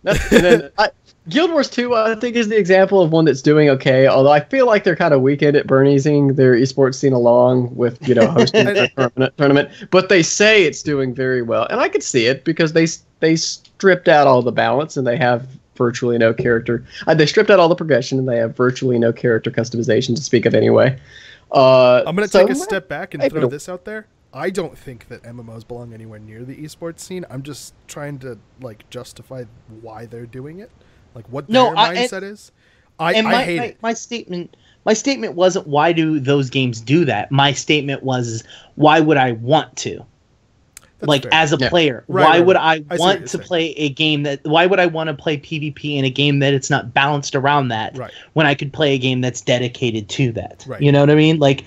Guild Wars 2, I think, is the example of one that's doing okay. Although I feel like they're kind of weekend at Bernie'sing their esports scene along with hosting a tournament. But they say it's doing very well, and I could see it because they stripped out all the balance and they have virtually no character. They stripped out all the progression and they have virtually no character customization to speak of anyway.
I'm going to take a step back and throw this out there. I don't think that MMOs belong anywhere near the esports scene. I'm just trying to like justify why they're doing it, like what their mindset is. I hate it.
My statement wasn't why do those games do that. My statement was why would I want to? That's like fair. As a player, why would I want to play a game that? Why would I want to play PvP in a game that it's not balanced around that? Right. When I could play a game that's dedicated to that. Right. You know what I mean? Like,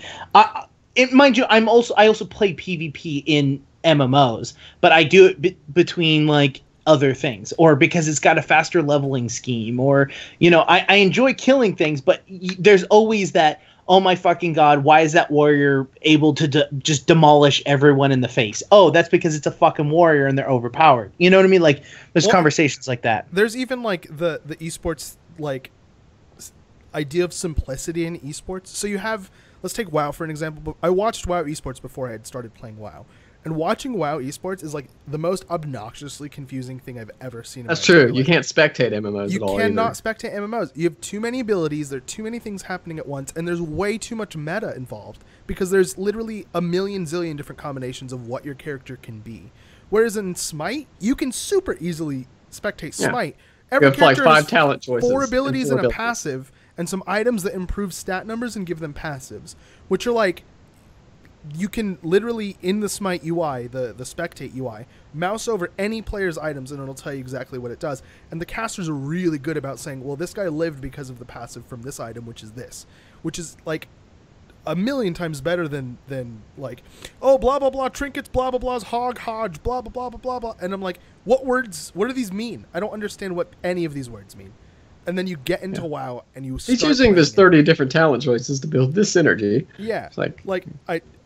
mind you, I also play PvP in MMOs, but I do it between like other things, or because it's got a faster leveling scheme, or I enjoy killing things, but there's always that. Oh my fucking god, why is that warrior able to just demolish everyone in the face? Oh, that's because it's a fucking warrior and they're overpowered. You know what I mean? Like, there's conversations like that.
There's even, like, the esports, like, idea of simplicity in esports. So you have, let's take WoW for an example. I watched WoW esports before I had started playing WoW. And watching WoW esports is, like, the most obnoxiously confusing thing I've ever seen.
That's true. You can't spectate MMOs
at all. You cannot spectate MMOs. You have too many abilities. There are too many things happening at once. And there's way too much meta involved. Because there's literally a million zillion different combinations of what your character can be. Whereas in Smite, you can super easily spectate Smite. Every character
like 5 talent choices.
4 abilities and a passive. And some items that improve stat numbers and give them passives. Which are like... You can literally, in the Smite UI, the Spectate UI, mouse over any player's items and it'll tell you exactly what it does. And the casters are really good about saying, well, this guy lived because of the passive from this item, which is this. Which is, like, 1 million times better than like, oh, blah, blah, blah, trinkets, blah, blah, blah's hog, hodge, blah, blah, blah, blah, blah, blah. And I'm like, what do these mean? I don't understand what any of these words mean. And then you get into WoW and you start...
He's using this 30 different talent choices to build this synergy.
Yeah.
It's like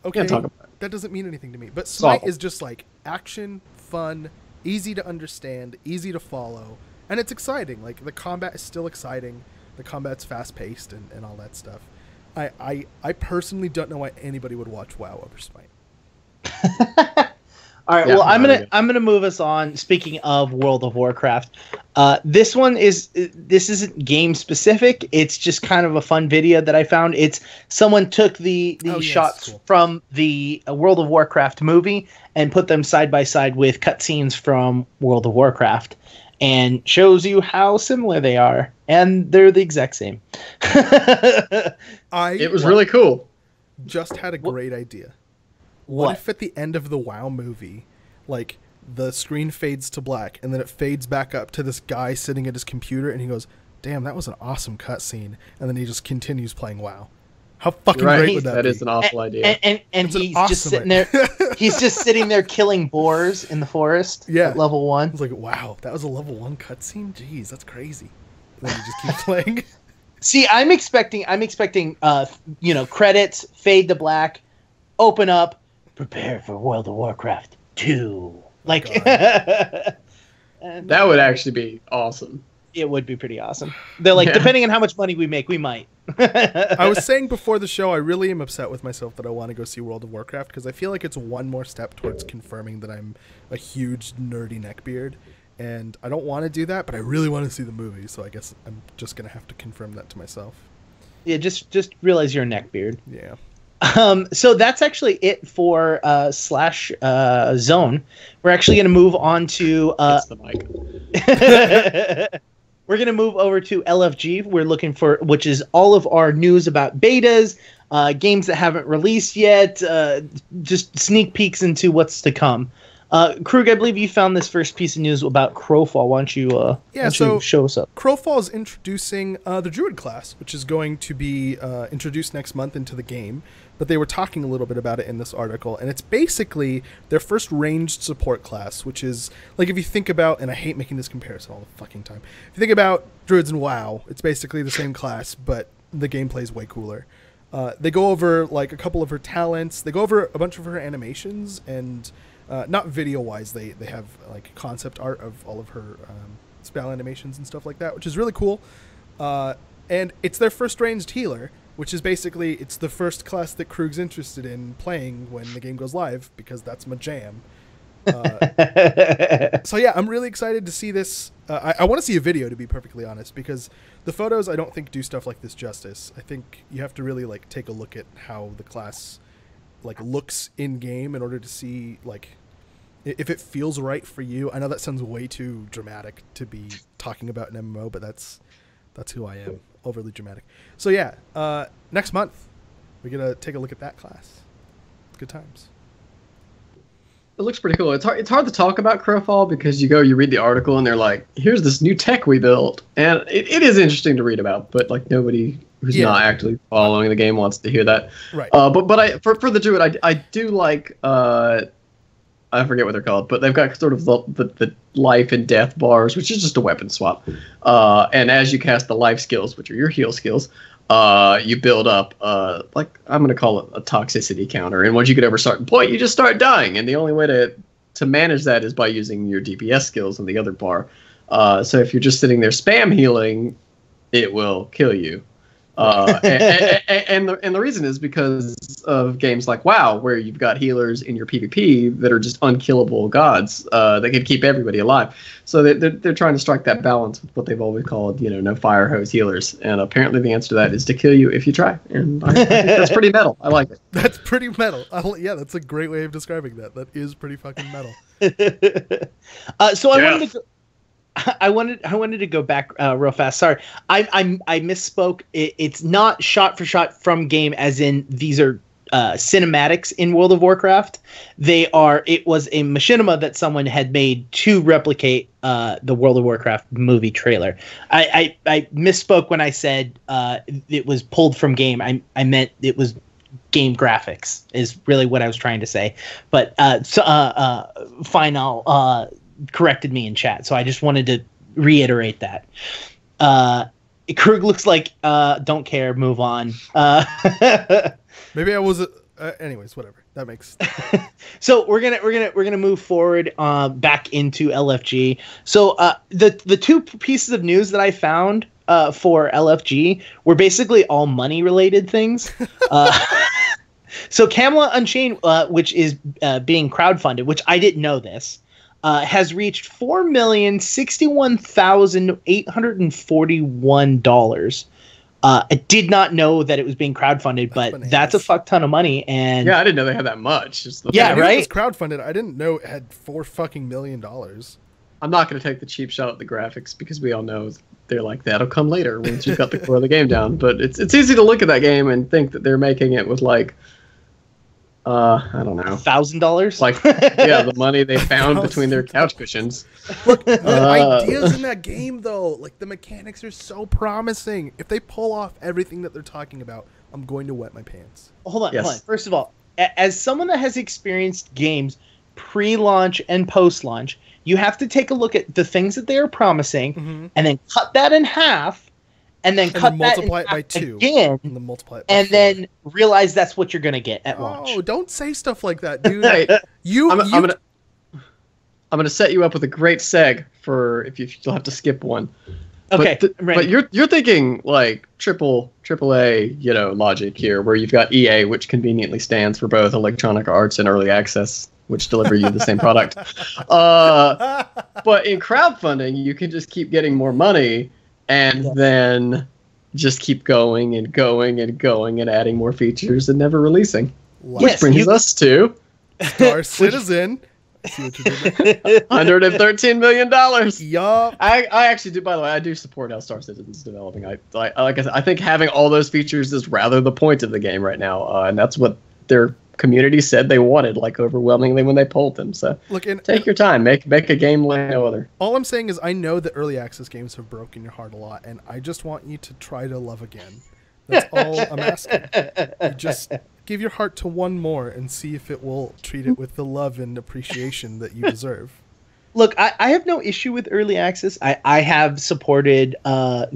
okay, that doesn't mean anything to me. But Smite is just like action, fun, easy to understand, easy to follow, and it's exciting. Like, the combat is still exciting. The combat's fast-paced and all that stuff. I personally don't know why anybody would watch WoW over Smite.
All right, well, I'm gonna move us on. Speaking of World of Warcraft, this isn't game specific. It's just kind of a fun video that I found. It's someone took the shots from the World of Warcraft movie and put them side by side with cutscenes from World of Warcraft, and shows you how similar they are, and they're the exact same.
It was really cool.
Just had a great idea. What if at the end of the WoW movie, like, the screen fades to black and then it fades back up to this guy sitting at his computer and he goes, damn, that was an awesome cutscene, and then he just continues playing WoW? How fucking great would that be?
That is an awful idea.
And he's just sitting there. He's just sitting there killing boars in the forest. Yeah, at level 1.
It's like, wow, that was a level 1 cutscene. Jeez, that's crazy. And then you just keep playing.
See, I'm expecting, credits, fade to black, open up. Prepare for World of Warcraft 2. Like,
that would actually be awesome.
It would be pretty awesome. They're like, depending on how much money we make, we might.
I was saying before the show, I really am upset with myself that I want to go see World of Warcraft because I feel like it's one more step towards confirming that I'm a huge nerdy neckbeard. And I don't want to do that, but I really want to see the movie. So I guess I'm just going to have to confirm that to myself.
Yeah, just realize you're a neckbeard.
Yeah.
So that's actually it for Slash Zone. We're actually going to move on to...
That's the mic.
We're going to move over to LFG. We're looking for, which is all of our news about betas, games that haven't released yet, just sneak peeks into what's to come. Krug, I believe you found this first piece of news about Crowfall. Why don't you, show us up?
Crowfall is introducing the Druid class, which is going to be introduced next month into the game. But they were talking a little bit about it in this article, and it's basically their first ranged support class, which is, like, if you think about, and I hate making this comparison all the fucking time, if you think about Druids and WoW, it's basically the same class, but the gameplay is way cooler. They go over, like, a couple of her talents, they go over a bunch of her animations, and not video-wise, they have, like, concept art of all of her spell animations and stuff like that, which is really cool. And it's their first ranged healer, which is basically, it's the first class that Krug's interested in playing when the game goes live, because that's my jam. So yeah, I'm really excited to see this. I want to see a video, to be perfectly honest, because the photos I don't think do stuff like this justice. I think you have to really, like, take a look at how the class, like, looks in game in order to see, like, if it feels right for you. I know that sounds way too dramatic to be talking about an MMO, but that's who I am. Overly dramatic. So yeah, next month we're gonna take a look at that class. Good times.
It looks pretty cool. It's hard to talk about Crowfall because you read the article and they're like, here's this new tech we built, and it is interesting to read about, but like nobody who's not actually following the game wants to hear that.
Right.
But for the Druid, I do like I forget what they're called, but they've got sort of the life and death bars, which is just a weapon swap. And as you cast the life skills, which are your heal skills, you build up, like, I'm going to call it a toxicity counter. And once you get over a certain point, you just start dying. And the only way to manage that is by using your DPS skills on the other bar. So if you're just sitting there spam healing, it will kill you. And the reason is because of games like WoW, where you've got healers in your PvP that are just unkillable gods that can keep everybody alive. So they're trying to strike that balance with what they've always called, no fire hose healers. And apparently the answer to that is to kill you if you try. And I think that's pretty metal. I like it.
That's pretty metal. Yeah, that's a great way of describing that. That is pretty fucking metal.
I wanted to go back real fast. Sorry, I misspoke. It's not shot for shot from game, as in these are cinematics in World of Warcraft. It was a machinima that someone had made to replicate the World of Warcraft movie trailer. I misspoke when I said it was pulled from game. I meant it was game graphics is really what I was trying to say. But Final corrected me in chat, so I just wanted to reiterate that. Krug looks like don't care, move on.
Maybe I was anyways, whatever. That makes
So we're gonna move forward back into LFG. So the two pieces of news that I found for LFG were basically all money related things. So Camelot Unchained, which is being crowdfunded, which I didn't know this, has reached $4,061,841. I did not know that it was being crowdfunded, but that's a fuck ton of money. And
yeah, I didn't know they had that much.
Yeah, right.
It was crowdfunded. I didn't know it had $4 million.
I'm not going to take the cheap shot at the graphics because we all know they're like, that'll come later once you've got the core of the game down. But it's easy to look at that game and think that they're making it with like, I don't know,
$1,000.
Like, yeah, the money they found between their couch cushions.
Look, the ideas in that game, though, like the mechanics are so promising. If they pull off everything that they're talking about, I'm going to wet my pants.
Hold on. First of all, as someone that has experienced games pre-launch and post-launch, you have to take a look at the things that they are promising, and then cut that in half, and then
multiply it by 2
again,
and multiply it by
and
4.
Then realize that's what you're gonna get at launch.
Oh, don't say stuff like that, dude.
Hey, I'm gonna set you up with a great seg for if you still have to skip one.
Okay,
but you're thinking like triple A, logic here, where you've got EA, which conveniently stands for both Electronic Arts and Early Access, which deliver you the same product. But in crowdfunding, you can just keep getting more money, and then just keep going and going and going and adding more features and never releasing. Which brings us to
Star Citizen. See what you did there?
$113 million.
Yup.
I actually do. By the way, I do support how Star Citizen's developing. I think having all those features is rather the point of the game right now, and that's what their community said they wanted, like overwhelmingly when they polled them. So take your time, make a game like no other.
All I'm saying is I know that early access games have broken your heart a lot, and I just want you to try to love again. That's all I'm asking. You just give your heart to one more and see if it will treat it with the love and appreciation that you deserve.
Look, I have no issue with early access. I have supported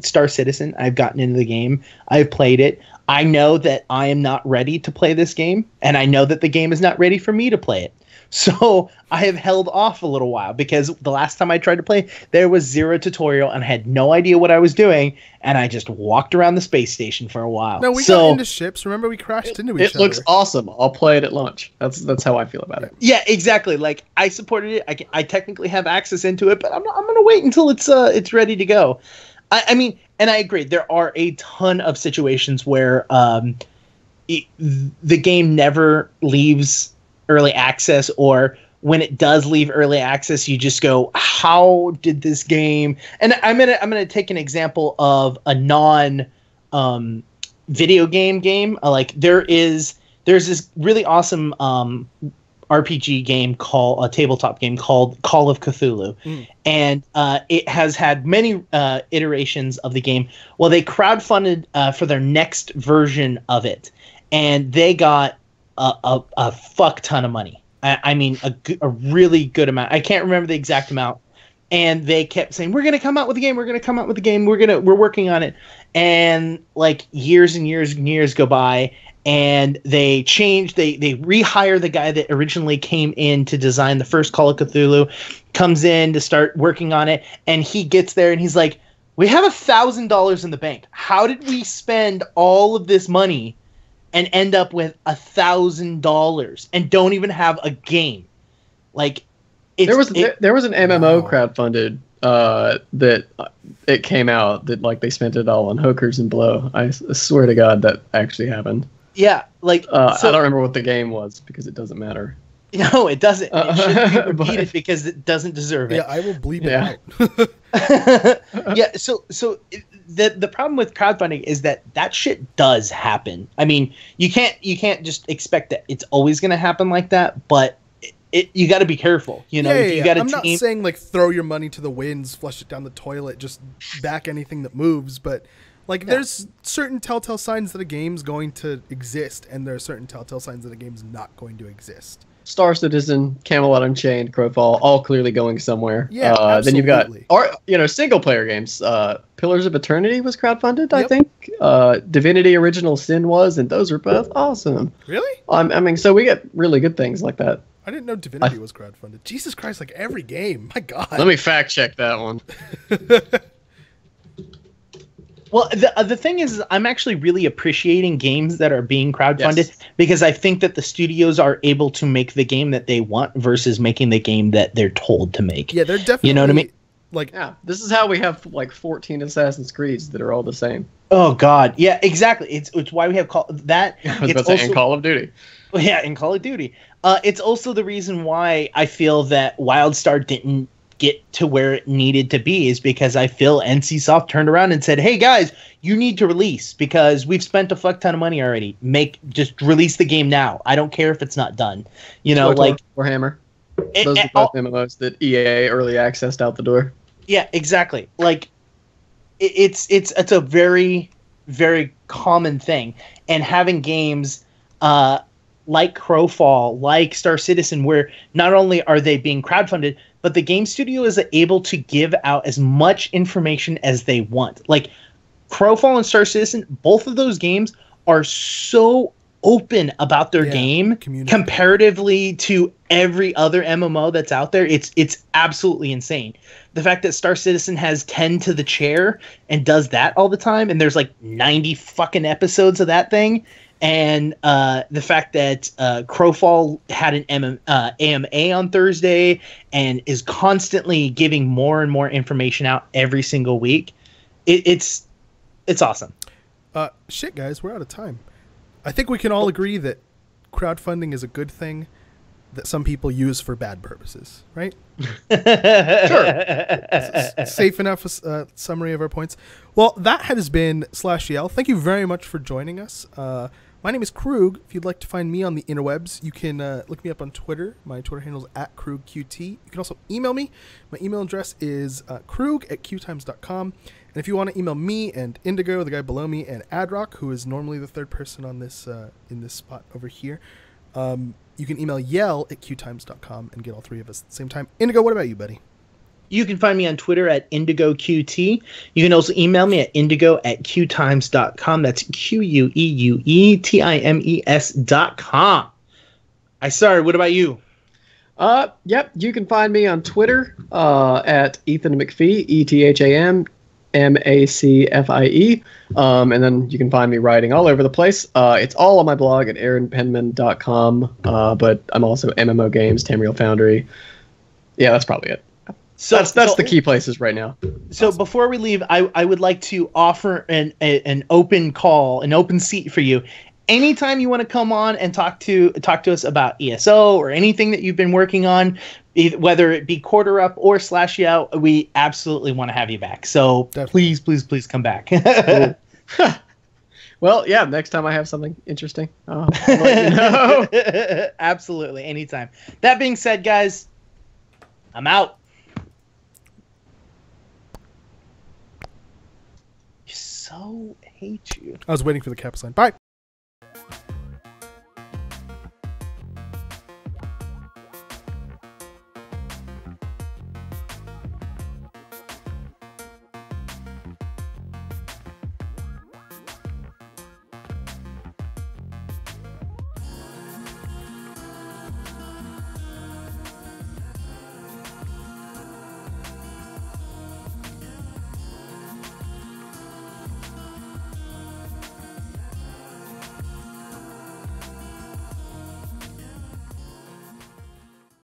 Star Citizen. I've gotten into the game. I've played it. I know that I am not ready to play this game, and I know that the game is not ready for me to play it. So I have held off a little while because the last time I tried to play, there was zero tutorial and I had no idea what I was doing, and I just walked around the space station for a while.
No, we got into ships. Remember, we crashed into each other.
It looks awesome. I'll play it at launch. That's how I feel about it.
Yeah, exactly. Like, I supported it. I technically have access into it, but I'm going to wait until it's ready to go. I mean, and I agree. There are a ton of situations where the game never leaves early access, or when it does leave early access, you just go, how did this game? And I'm gonna take an example of a non video game. Like there's this really awesome RPG game called a tabletop game called Call of Cthulhu, and it has had many iterations of the game. Well, they crowdfunded for their next version of it, and they got a fuck ton of money. I mean, a really good amount. I can't remember the exact amount. And they kept saying, we're going to come out with a game. We're going to come out with a game. We're working on it. And like years and years and years go by, and they change. They rehire the guy that originally came in to design the first Call of Cthulhu, comes in to start working on it. And he gets there and he's like, we have $1,000 in the bank. How did we spend all of this money and end up with $1,000 and don't even have a game? Like, there was an MMO crowdfunded
that it came out that like they spent it all on hookers and blow. I swear to God that actually happened.
Yeah, like
I don't remember what the game was because it doesn't matter.
No, it doesn't. It shouldn't be repeated because it doesn't deserve it.
Yeah, I will bleep it
out. Yeah, so the problem with crowdfunding is that shit does happen. I mean, you can't just expect that it's always going to happen like that, but you got to be careful. You know, you got to.
I'm not saying like throw your money to the winds, flush it down the toilet, just back anything that moves, but like there's certain telltale signs that a game's going to exist, and there are certain telltale signs that a game's not going to exist.
Star Citizen, Camelot Unchained, Crowfall, all clearly going somewhere.
Yeah, absolutely.
Then you've got single player games. Pillars of Eternity was crowdfunded, I think. Divinity Original Sin was, and those were both awesome.
Really?
I mean, so we get really good things like that.
I didn't know Divinity was crowdfunded. Jesus Christ, like every game. My God.
Let me fact check that one.
Well, the thing is I'm actually really appreciating games that are being crowdfunded because I think that the studios are able to make the game that they want versus making the game that they're told to make.
Yeah, they're definitely.
You know what I mean?
Like,
this is how we have like 14 Assassin's Creeds that are all the same.
Oh God, yeah, exactly. It's why we have that.
I was about to say in Call of Duty.
Yeah, in Call of Duty. It's also the reason why I feel that WildStar didn't get to where it needed to be is because I feel NCSoft turned around and said, hey guys, you need to release because we've spent a fuck ton of money already. Just release the game now. I don't care if it's not done. You know, like
Warhammer. Those are both MMOs that EA early accessed out the door.
Yeah, exactly. Like it's a very, very common thing. And having games like Crowfall, like Star Citizen, where not only are they being crowdfunded, but the game studio is able to give out as much information as they want. Like Crowfall and Star Citizen, both of those games are so open about their game comparatively to every other MMO that's out there. It's absolutely insane. The fact that Star Citizen has 10 to the chair and does that all the time, and there's like 90 fucking episodes of that thing, and the fact that Crowfall had an AMA on Thursday and is constantly giving more and more information out every single week, it's awesome.
Shit, guys, we're out of time. I think we can all agree that crowdfunding is a good thing that some people use for bad purposes, right? Sure. Safe enough summary of our points. Well, that has been /Yell. Thank you very much for joining us. My name is Krug. If you'd like to find me on the interwebs, you can look me up on Twitter. My Twitter handle is @KrugQT. You can also email me. My email address is krug@QueueTimes.com. And if you want to email me and Indigo, the guy below me, and Adrock, who is normally the third person on this in this spot over here, you can email yell@QueueTimes.com and get all three of us at the same time. Indigo, what about you, buddy?
You can find me on Twitter @IndigoQT. You can also email me at indigo@QueueTimes.com. That's QueueTimes.com. Isarii, what about you?
Yep, you can find me on Twitter at Ethan McPhee, ETHAM MACFIE. And then you can find me writing all over the place. It's all on my blog at errantpenman.com. But I'm also MMOgames, Tamriel Foundry. Yeah, that's probably it. So that's the key places right now.
So before we leave, I would like to offer an open call, an open seat for you. Anytime you want to come on and talk to us about ESO or anything that you've been working on, whether it be Quarter Up or /Yell, we absolutely want to have you back. So Definitely. please come back.
Well, yeah, next time I have something interesting, I'll let you know.
Absolutely, anytime. That being said, guys, I'm out. So hate you.
I was waiting for the cap sign. Bye.